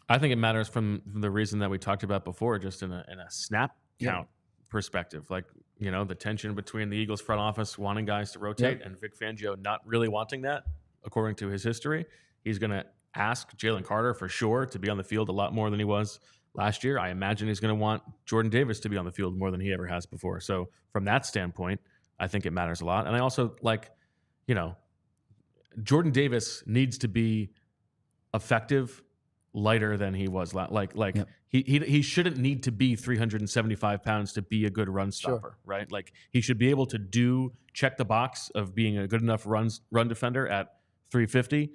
I think it matters from the reason that we talked about before, just in a snap count perspective. Like, the tension between the Eagles front office wanting guys to rotate and Vic Fangio not really wanting that, according to his history. He's going to ask Jalen Carter for sure to be on the field a lot more than he was last year. I imagine he's going to want Jordan Davis to be on the field more than he ever has before. So from that standpoint, I think it matters a lot. And I also Jordan Davis needs to be effective lighter than he was. He shouldn't need to be 375 pounds to be a good run stopper, right? Like, he should be able to check the box of being a good enough run defender at 350,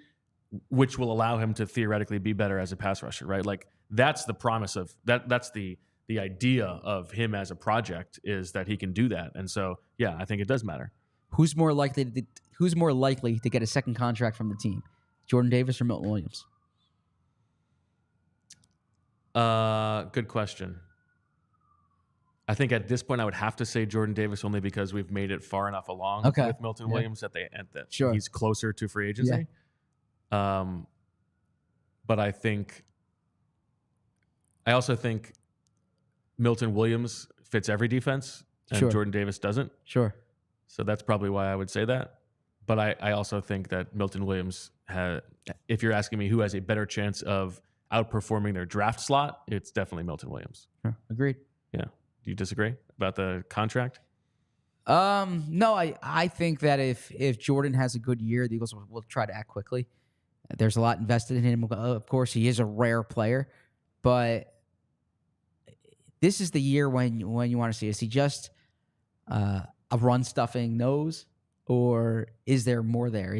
which will allow him to theoretically be better as a pass rusher, right? Like, that's the promise of that. That's the idea of him as a project, is that he can do that. And so, yeah, I think it does matter. Who's more likely to get a second contract from the team, Jordan Davis or Milton Williams? Good question. I think at this point I would have to say Jordan Davis, only because we've made it far enough along with Milton Williams that he's closer to free agency. Yeah. But I also think Milton Williams fits every defense and Jordan Davis doesn't. Sure. So that's probably why I would say that. But I also think that Milton Williams if you're asking me who has a better chance of outperforming their draft slot, it's definitely Milton Williams. Sure. Agreed. Yeah. Do you disagree about the contract? No, I think that if Jordan has a good year, the Eagles will try to act quickly. There's a lot invested in him. Of course, he is a rare player, but this is the year when you want to see, is he just a run stuffing nose, or is there more there?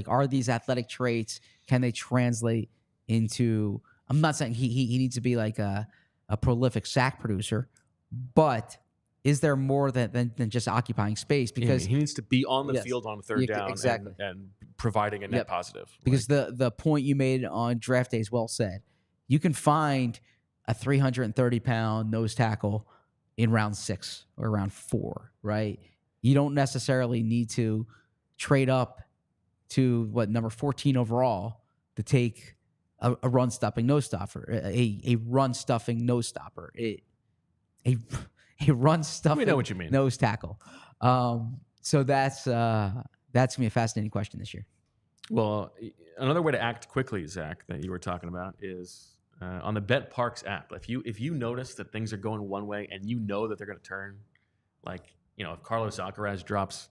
Are these athletic traits, can they translate into? I'm not saying he needs to be like a prolific sack producer, but is there more than just occupying space? Because he needs to be on the field on third down exactly. and providing a net positive. Because the point you made on draft day is well said. You can find a 330-pound nose tackle in round 6 or round 4, right? You don't necessarily need to trade up to number 14 overall to take a run stuffing nose stopper, a run stuffing nose stopper, a run stuffing. We know what you mean. Nose tackle. So that's gonna be a fascinating question this year. Well, another way to act quickly, Zach, that you were talking about is on the BetPARK app. If you notice that things are going one way and you know that they're going to turn, if Carlos Alcaraz drops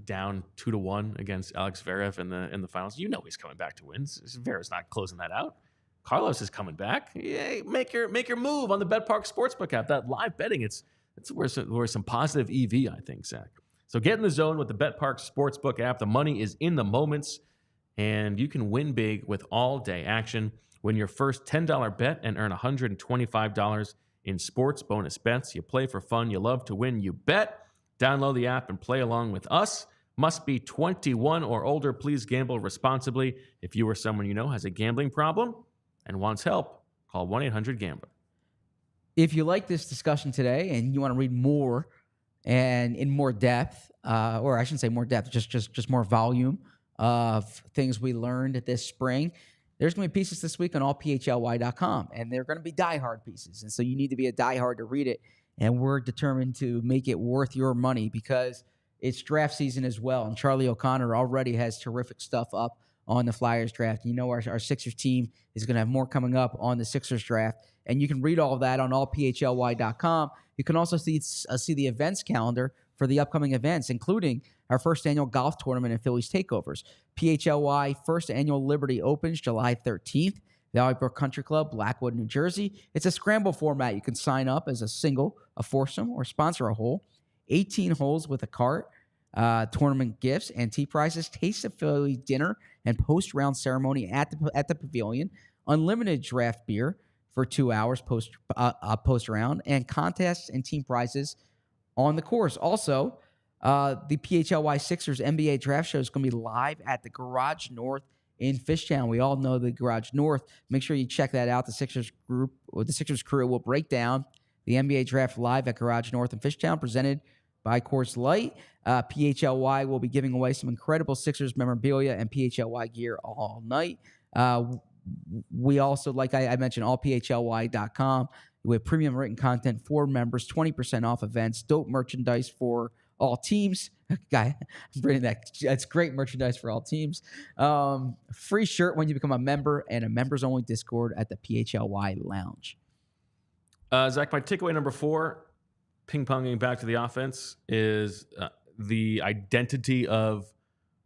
down 2-1 against Alex Zverev in the finals, he's coming back to win. Zverev's not closing that out. Carlos is coming back. Yay, make your move on the BetPARK Sportsbook app. That live betting, it's where some positive EV, I think, Zach. So get in the zone with the BetPARK Sportsbook app. The money is in the moments, and you can win big with all-day action. Win your first $10 bet and earn $125 in sports bonus bets. You play for fun. You love to win. You bet. Download the app and play along with us. Must be 21 or older. Please gamble responsibly. If you or someone you know has a gambling problem and wants help, call 1-800-GAMBLER. If you like this discussion today and you want to read more and in more depth, or I shouldn't say more depth, just more volume of things we learned this spring, there's going to be pieces this week on allphly.com, and they're going to be diehard pieces. And so you need to be a diehard to read it. And we're determined to make it worth your money because it's draft season as well. And Charlie O'Connor already has terrific stuff up on the Flyers draft. Our Sixers team is going to have more coming up on the Sixers draft. And you can read all of that on allphly.com. You can also see the events calendar for the upcoming events, including our first annual golf tournament and Phillies Takeovers. PHLY First Annual Liberty opens July 13th. Valley Brook Country Club, Blackwood, New Jersey. It's a scramble format. You can sign up as a single, a foursome, or sponsor a hole. 18 holes with a cart, tournament gifts and tee prizes, taste of Philly dinner, and post-round ceremony at the pavilion. Unlimited draft beer for 2 hours post-round, and contests and team prizes on the course. Also, the PHLY Sixers NBA Draft Show is going to be live at the Garage North in Fishtown. We all know the Garage North. Make sure you check that out. The Sixers group or the Sixers crew will break down the NBA Draft live at Garage North in Fishtown, presented by Coors Light. PHLY will be giving away some incredible Sixers memorabilia and PHLY gear all night. We also, like I mentioned, allphly.com with premium written content for members, 20% off events, dope merchandise for all teams. Guy, I'm bringing that's great merchandise for all teams. Free shirt when you become a member, and a members-only Discord at the PHLY Lounge. Zach, my takeaway number 4, ping-ponging back to the offense, is the identity of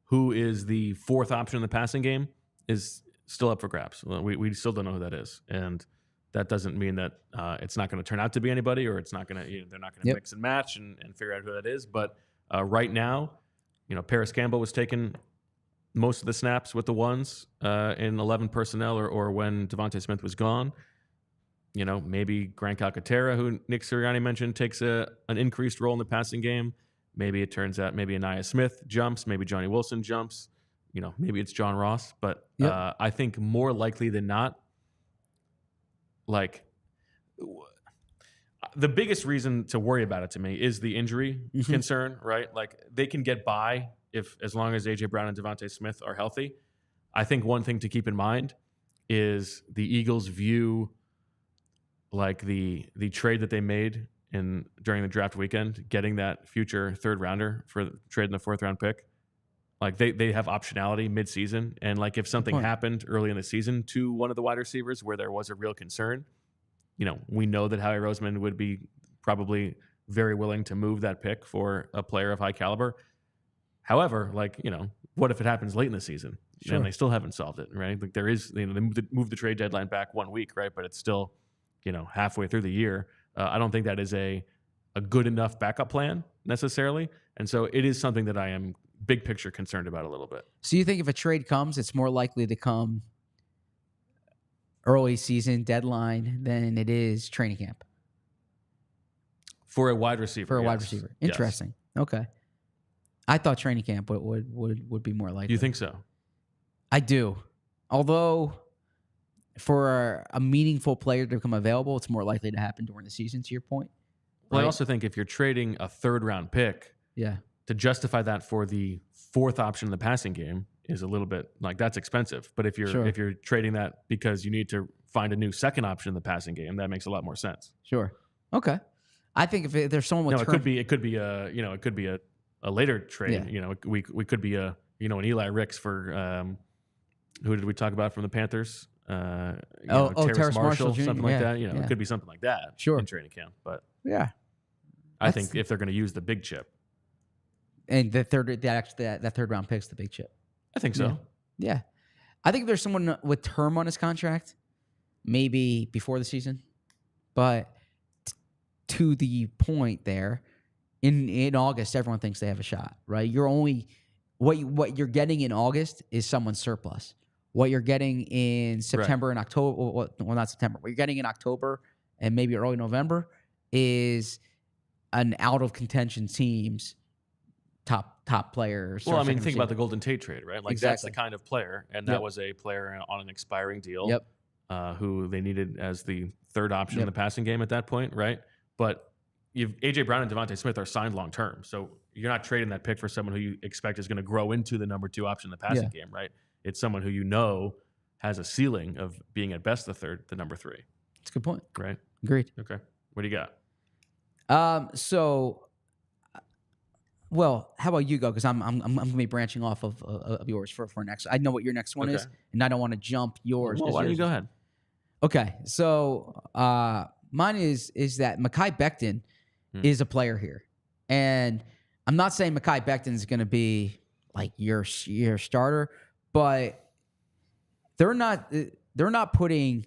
who is the fourth option in the passing game is still up for grabs. We still don't know who that is, and that doesn't mean that it's not going to turn out to be anybody, or it's not going to they're not going to mix and match and figure out who that is. But right now, Paris Campbell was taking most of the snaps with the ones in 11 personnel, or when Devontae Smith was gone. Maybe Grant Calcaterra, who Nick Sirianni mentioned, takes an increased role in the passing game. Maybe it turns out maybe Anaya Smith jumps, maybe Johnny Wilson jumps. Maybe it's John Ross. But I think more likely than not, the biggest reason to worry about it to me is the injury concern, right? Like, they can get by as long as A.J. Brown and Devontae Smith are healthy. I think one thing to keep in mind is the Eagles view the trade that they made during the draft weekend, getting that future third rounder for trading the 4th round pick. Like, they have optionality mid-season, and if something happened early in the season to one of the wide receivers where there was a real concern, we know that Howie Roseman would be probably very willing to move that pick for a player of high caliber. However, what if it happens late in the season and they still haven't solved it, right? Like, there is, they moved the trade deadline back 1 week, right? But it's still, halfway through the year. I don't think that is a good enough backup plan necessarily. And so it is something that I am big picture concerned about a little bit. So you think if a trade comes, it's more likely to come early season deadline than it is training camp? For a wide receiver. For a wide receiver. Interesting. Yes. Okay. I thought training camp would be more likely. You think so? I do. Although for a meaningful player to become available, it's more likely to happen during the season, to your point. Well, I also think if you're trading a 3rd round pick, to justify that for the 4th option in the passing game is a little bit that's expensive. But if you're trading that because you need to find a new 2nd option in the passing game, that makes a lot more sense. Sure. Okay. I think if there's someone with it could be a later trade. Yeah. We could be an Eli Ricks for who did we talk about from the Panthers? Terrace Marshall, Jr. Something like that. It could be something like that in training camp. But I think if they're going to use the big chip. And that 3rd round pick's the big chip. I think so. Yeah. I think if there's someone with term on his contract, maybe before the season. But to the point there, in August, everyone thinks they have a shot, right? You're only what you're getting in August is someone's surplus. What you're getting in September and October, well, not September, what you're getting in October and maybe early November is an out of contention team's top player. Well, think about the Golden Tate trade, right? Exactly. That's the kind of player, and that was a player on an expiring deal who they needed as the 3rd option in the passing game at that point, right? But A.J. Brown and Devontae Smith are signed long term, so you're not trading that pick for someone who you expect is going to grow into the number 2 option in the passing game, right? It's someone who has a ceiling of being at best the number 3. That's a good point. Right? Agreed. Okay. What do you got? Well, how about you go? Because I'm going to be branching off of yours for next. I know what your next one is, and I don't want to jump yours. Well, why don't you go ahead? Okay, so mine is that Mekhi Becton is a player here, and I'm not saying Mekhi Becton is going to be your starter, but they're not putting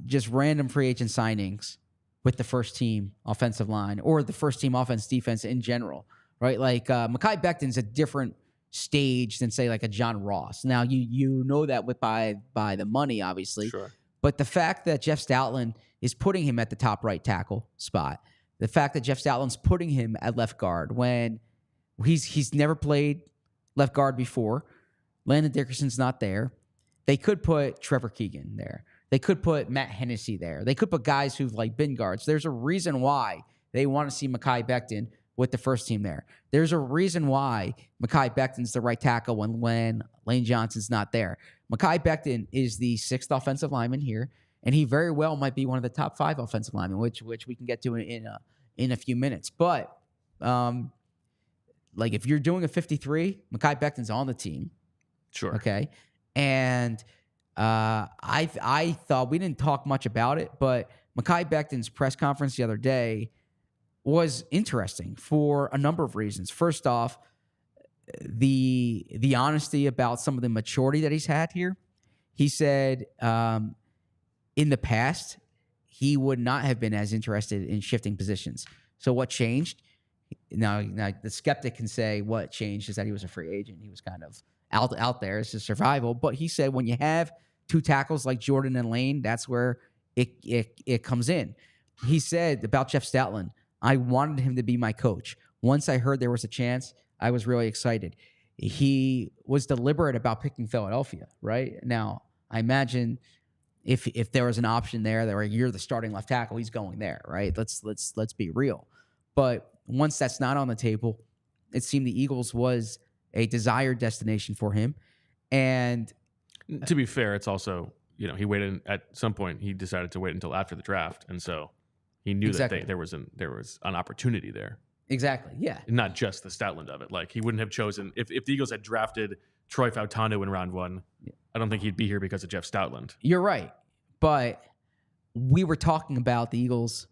just random free agent signings with the first team offensive line or the first team offense defense in general, right? Mekhi Becton's a different stage than say a John Ross. Now you know that by the money, obviously. Sure. But the fact that Jeff Stoutland is putting him at the top right tackle spot, the fact that Jeff Stoutland's putting him at left guard when he's never played left guard before, Landon Dickerson's not there. They could put Trevor Keegan there. They could put Matt Hennessy there. They could put guys who've like been guards. There's a reason why they want to see Mekhi Becton with the first team there. There's a reason why Mekhi Becton's the right tackle when Lane Johnson's not there. Mekhi Becton is the 6th offensive lineman here, and he very well might be one of the top 5 offensive linemen, which we can get to in a few minutes. But like if you're doing a 53, Mekhi Becton's on the team. Sure. Okay. And I thought we didn't talk much about it, but Mekhi Becton's press conference the other day was interesting for a number of reasons. First off, the honesty about some of the maturity that he's had here. He said in the past he would not have been as interested in shifting positions. So what changed? Now the skeptic can say what changed is that he was a free agent. He was kind of out there. It's just survival. But he said when you have 2 tackles like Jordan and Lane, that's where it comes in. He said about Jeff Stoutland, I wanted him to be my coach. Once I heard there was a chance, I was really excited. He was deliberate about picking Philadelphia, right? Now, I imagine if there was an option there that you're the starting left tackle, he's going there, right? Let's be real. But once that's not on the table, it seemed the Eagles was a desired destination for him. And to be fair, it's also, he waited at some point. He decided to wait until after the draft, and so he knew that there was an opportunity there. Exactly. Yeah. Not just the Stoutland of it. Like he wouldn't have chosen if the Eagles had drafted Troy Fautanu in round 1. Yeah. I don't think he'd be here because of Jeff Stoutland. You're right, but we were talking about the Eagles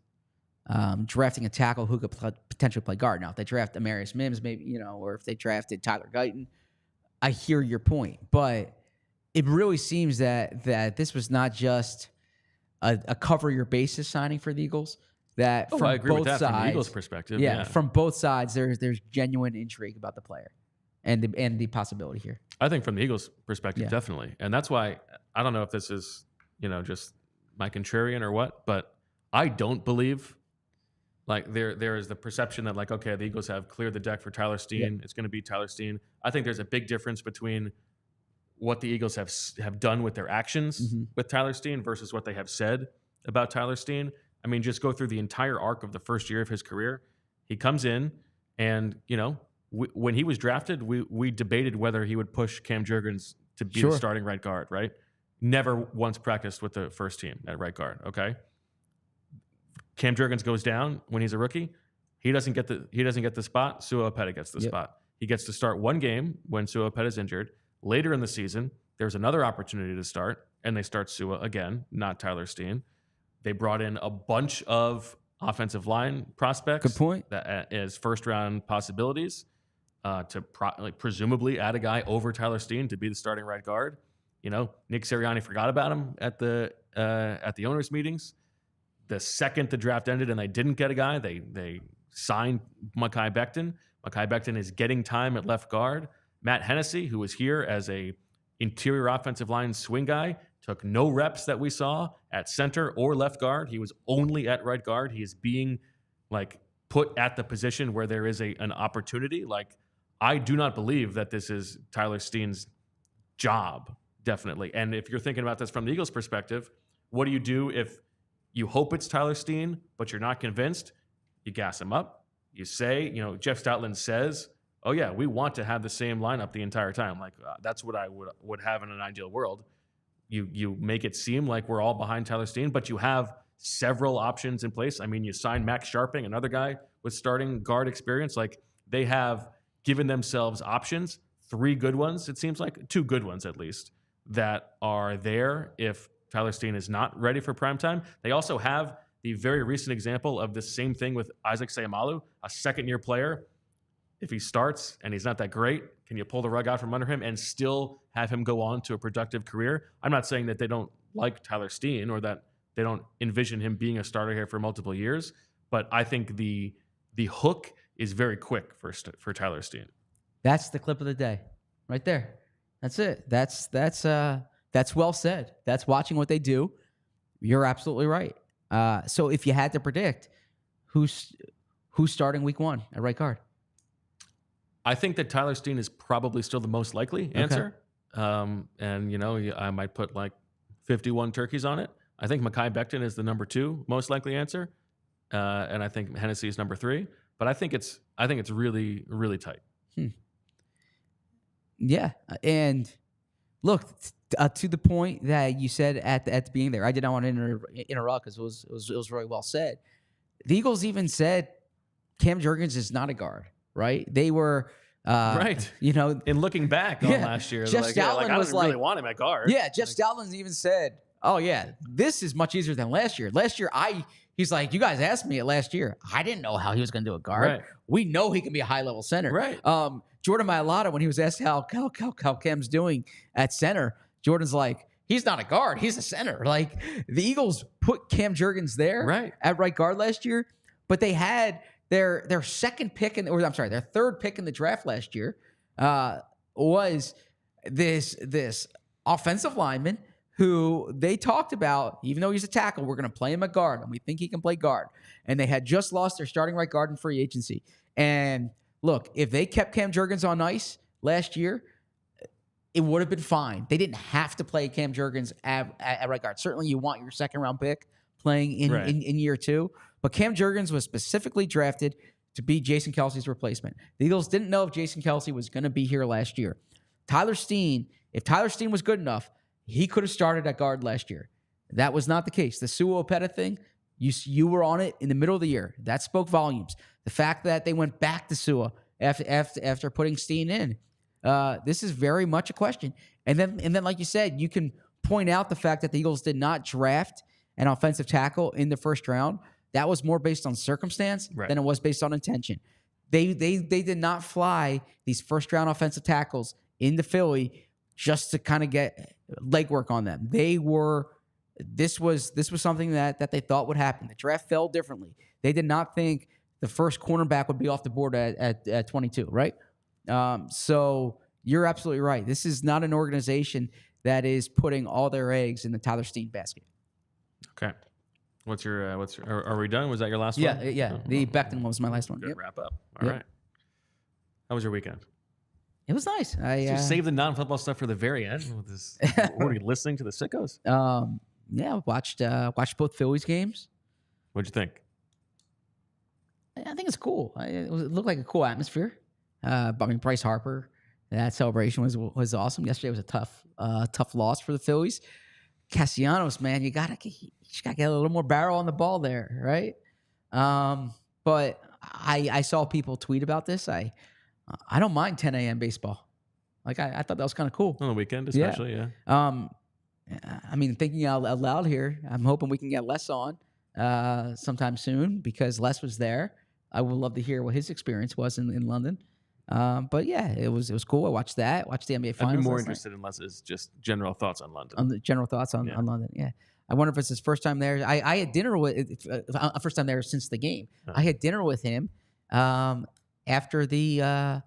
drafting a tackle who could potentially play guard. Now, if they draft Amarius Mims, maybe or if they drafted Tyler Guyton, I hear your point, but it really seems that this was not just a cover your bases signing for the Eagles. That from I agree both with that sides, from the Eagles' perspective. Yeah, from both sides, there's genuine intrigue about the player and the possibility here. I think from the Eagles' perspective, definitely, and that's why I don't know if this is just my contrarian or what, but I don't believe like there is the perception that okay, the Eagles have cleared the deck for Tyler Steen. It's going to be Tyler Steen. I think there's a big difference between what the Eagles have done with their actions with Tyler Steen versus what they have said about Tyler Steen. I mean, just go through the entire arc of the first year of his career. He comes in and, when he was drafted, we debated whether he would push Cam Jurgens to be the starting right guard, right? Never once practiced with the first team at right guard, okay? Cam Jurgens goes down when he's a rookie. He doesn't get the spot. Sua Opeta gets the spot. He gets to start one game when Sua Opeta is injured. Later in the season, there's another opportunity to start, and they start Sua again, not Tyler Steen. They brought in a bunch of offensive line prospects. Good point. That as first-round possibilities to presumably add a guy over Tyler Steen to be the starting right guard. Nick Sirianni forgot about him at the owners' meetings. The second the draft ended and they didn't get a guy, they signed Mekhi Becton. Mekhi Becton is getting time at left guard. Matt Hennessy, who was here as a interior offensive line swing guy, took no reps that we saw at center or left guard. He was only at right guard. He is being put at the position where there is an opportunity. I do not believe that this is Tyler Steen's job, definitely. And if you're thinking about this from the Eagles' perspective, what do you do if you hope it's Tyler Steen, but you're not convinced? You gas him up. You say, Jeff Stoutland says, oh yeah, we want to have the same lineup the entire time. That's what I would have in an ideal world. You make it seem like we're all behind Tyler Steen, but you have several options in place. I mean, you signed Max Sharping, another guy with starting guard experience. They have given themselves options, 3 good ones, it seems like, 2 good ones at least, that are there if Tyler Steen is not ready for prime time. They also have the very recent example of the same thing with Isaac Seumalo, a second-year player. If he starts and he's not that great, can you pull the rug out from under him and still have him go on to a productive career? I'm not saying that they don't like Tyler Steen or that they don't envision him being a starter here for multiple years, but I think the hook is very quick for Tyler Steen. That's the clip of the day, right there. That's it. That's well said. That's watching what they do. You're absolutely right. So if you had to predict, who's starting week 1 at right guard? I think that Tyler Steen is probably still the most likely answer. And, I might put 51 turkeys on it. I think Mekhi Becton is the number 2 most likely answer, and I think Hennessy is number 3. But I think it's really, really tight. Yeah, and look, to the point that you said at the beginning there, I did not want to interrupt because it was really well said. The Eagles even said Cam Jurgens is not a guard, right? They were right. In looking back on last year, Jeff Stoutland I was don't really want him at guard. Yeah, Jeff Stoutland even said, "Oh yeah, this is much easier than last year. Last year, he's like, you guys asked me it last year. I didn't know how he was going to do a guard. Right. We know he can be a high level center. Right. Jordan Mailata, when he was asked how Cam's doing at center, Jordan's like, he's not a guard, he's a center. Like the Eagles put Cam Jurgens there at right guard last year, but they had their third pick in the draft last year was this offensive lineman who they talked about, even though he's a tackle, we're going to play him at guard, and we think he can play guard. And they had just lost their starting right guard in free agency. And look, if they kept Cam Jurgens on ice last year, it would have been fine. They didn't have to play Cam Jurgens at right guard. Certainly you want your second-round pick playing in year 2. But Cam Jurgens was specifically drafted to be Jason Kelce's replacement. The Eagles didn't know if Jason Kelce was going to be here last year. If Tyler Steen was good enough, he could have started at guard last year. That was not the case. The Sua Opeta thing, you were on it in the middle of the year. That spoke volumes. The fact that they went back to Sua after putting Steen in, this is very much a question. And then, like you said, you can point out the fact that the Eagles did not draft an offensive tackle in the first round. That was more based on circumstance than it was based on intention. They did not fly these first-round offensive tackles into Philly just to kind of get legwork on them. This was something that they thought would happen. The draft fell differently. They did not think the first cornerback would be off the board at 22, right? So you're absolutely right. This is not an organization that is putting all their eggs in the Tyler Steen basket. Okay. Are we done? Was that your last one? Yeah. The Becton one was my last one. Good. Wrap up. All right. How was your weekend? It was nice. Did you save the non-football stuff for the very end? With this, were you listening to the sickos? Yeah, watched both Phillies games. What'd you think? I think it's cool. It looked like a cool atmosphere. Bryce Harper, that celebration was awesome. Yesterday was a tough loss for the Phillies. Castellanos, man, you just gotta get a little more barrel on the ball there, right? But I saw people tweet about this. I don't mind 10 a.m. baseball. Like I thought that was kind of cool on the weekend, especially. Yeah. I mean, thinking out loud here, I'm hoping we can get Les on sometime soon because Les was there. I would love to hear what his experience was in London. But yeah, it was cool. I watched the NBA Finals. I'd be more interested in Les's just general thoughts on London. On the general thoughts on London, yeah. I wonder if it's his first time there. I had dinner with first time there since the game. I had dinner with him after the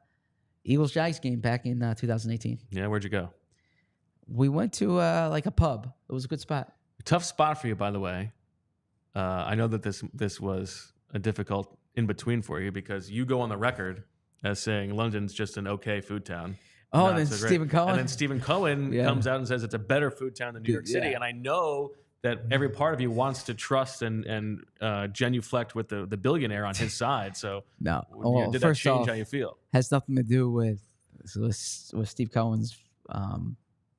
Eagles-Jags game back in 2018. Yeah, where'd you go? We went to like a pub. It was a good spot. Tough spot for you, by the way. I know that this was a difficult in between for you because you go on the record as saying London's just an okay food town. Oh, and then Stephen Cohen. And then Stephen Cohen comes out and says it's a better food town than New York City. And I know that every part of you wants to trust and genuflect with the billionaire on his side. So no, did that change how you feel? Has nothing to do with Steve Cohen's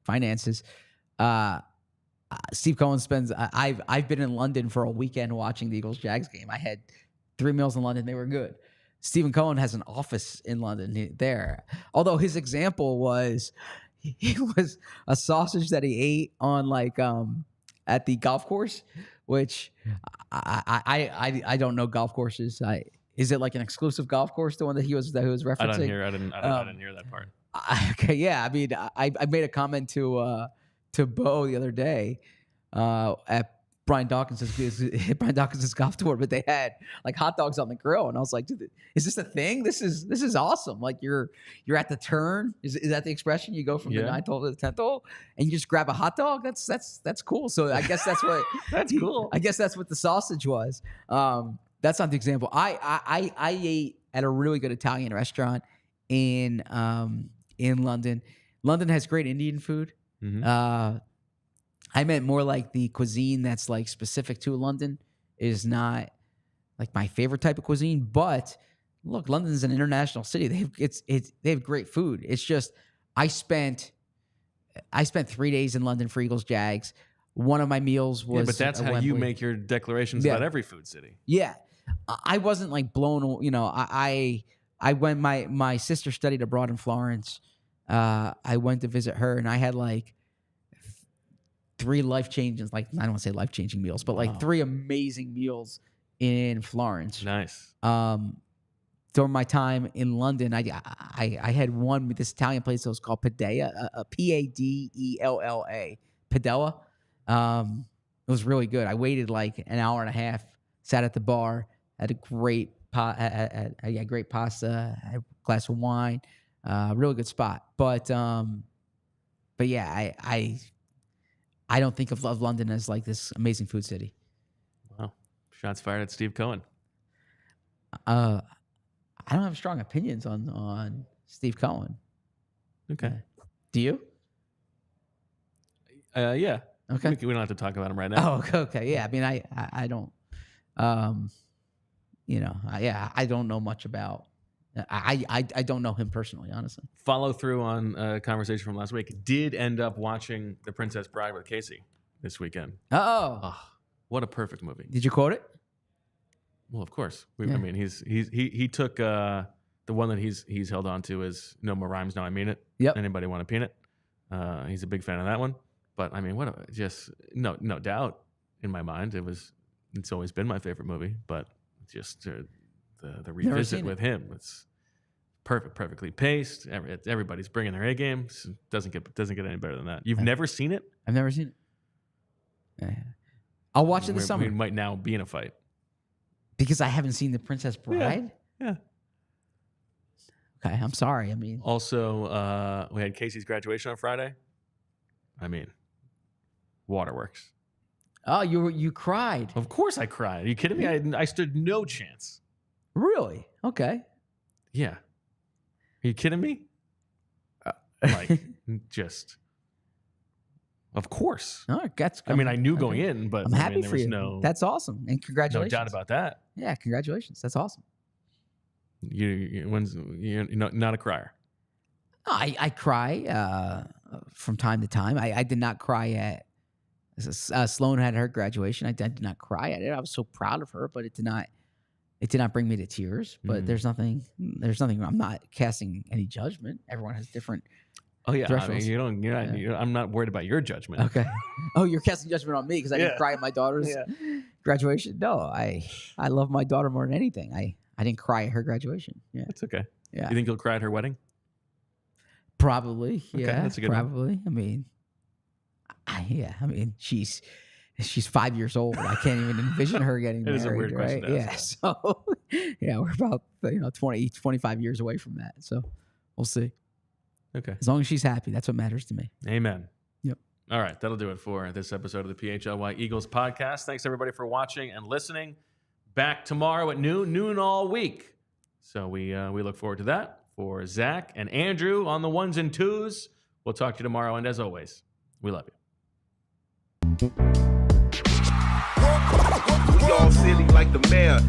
finances. Steve Cohen spends. I've been in London for a weekend watching the Eagles-Jags game. I had 3 meals in London. They were good. Stephen Cohen has an office in London there. Although his example was a sausage that he ate on at the golf course, which I don't know golf courses. Is it like an exclusive golf course, the one that he was referencing? I didn't hear that part. Okay, yeah. I mean, I made a comment to Bo the other day at Brian Dawkins' golf tour, but they had like hot dogs on the grill, and I was like, dude, is this a thing? This is awesome. Like you're at the turn. Is that the expression? You go from the 9th hole to the 10th hole, and you just grab a hot dog. That's cool. So I guess that's what that's cool. I guess that's what the sausage was. That's not the example. I ate at a really good Italian restaurant in London. London has great Indian food. Mm-hmm. I meant more like the cuisine that's like specific to London is not like my favorite type of cuisine. But look, London's an international city. They have great food. It's just I spent 3 days in London for Eagles Jags. One of my meals was but that's how Wembley. you make your declarations about every food city. Yeah, I wasn't like blown. You know, I went. My sister studied abroad in Florence. I went to visit her, and I had like 3 life-changing, like I don't want to say life-changing meals, but like 3 amazing meals in Florence. Nice. During my time in London, I had one with this Italian place that was called Padella, Padella, Padella. It was really good. I waited like an hour and a half, sat at the bar, had a great great pasta, had a glass of wine, really good spot. But yeah, I don't think of London as like this amazing food city. Wow. Shots fired at Steve Cohen. I don't have strong opinions on Steve Cohen. Okay. Do you? Yeah. Okay. We don't have to talk about him right now. Oh, okay. Yeah. I mean, I don't, I don't know much about, I don't know him personally, honestly. Follow through on a conversation from last week. Did end up watching The Princess Bride with Casey this weekend. Oh, what a perfect movie. Did you quote it? Well, of course. I mean, he took the one that he's held on to is No More Rhymes, Now I Mean It. Yep. Anybody want a peanut? He's a big fan of that one. But I mean, no doubt in my mind it's always been my favorite movie. But just the revisit with him, it's perfectly paced. Everybody's bringing their A game. Doesn't get any better than that. You've never seen it? I've never seen it. I'll watch it this summer. We might now be in a fight. Because I haven't seen The Princess Bride? Yeah. Okay, I'm sorry. I mean, also, we had Casey's graduation on Friday. I mean, waterworks. Oh, you cried. Of course I cried. Are you kidding me? I stood no chance. Really? Okay. Yeah. Are you kidding me? Like, just... Of course. Oh, I mean, I knew going in, but I'm happy there for was you. That's awesome, and congratulations. No doubt about that. Yeah, congratulations. That's awesome. You're not a crier. I cry from time to time. I did not cry at Sloan had her graduation. I did not cry at it. I was so proud of her, but it did not bring me to tears. But there's nothing. I'm not casting any judgment. Everyone has different. Oh yeah, thresholds. I mean, I'm not worried about your judgment. Okay. Oh, you're casting judgment on me because I didn't cry at my daughter's graduation. No, I love my daughter more than anything. I didn't cry at her graduation. Yeah, that's okay. Yeah, you think you'll cry at her wedding? Probably. Okay, yeah, that's a good probably. One. I mean, she's 5 years old. I can't even envision her getting married. It is a weird question to ask. Yeah. So yeah, we're about 20, 25 years away from that. So we'll see. Okay. As long as she's happy, that's what matters to me. Amen. Yep. All right, that'll do it for this episode of the PHLY Eagles podcast. Thanks everybody for watching and listening. Back tomorrow at noon all week. So we look forward to that. For Zach and Andrew on the 1s and 2s, we'll talk to you tomorrow. And as always, we love you. We all silly like the mayor.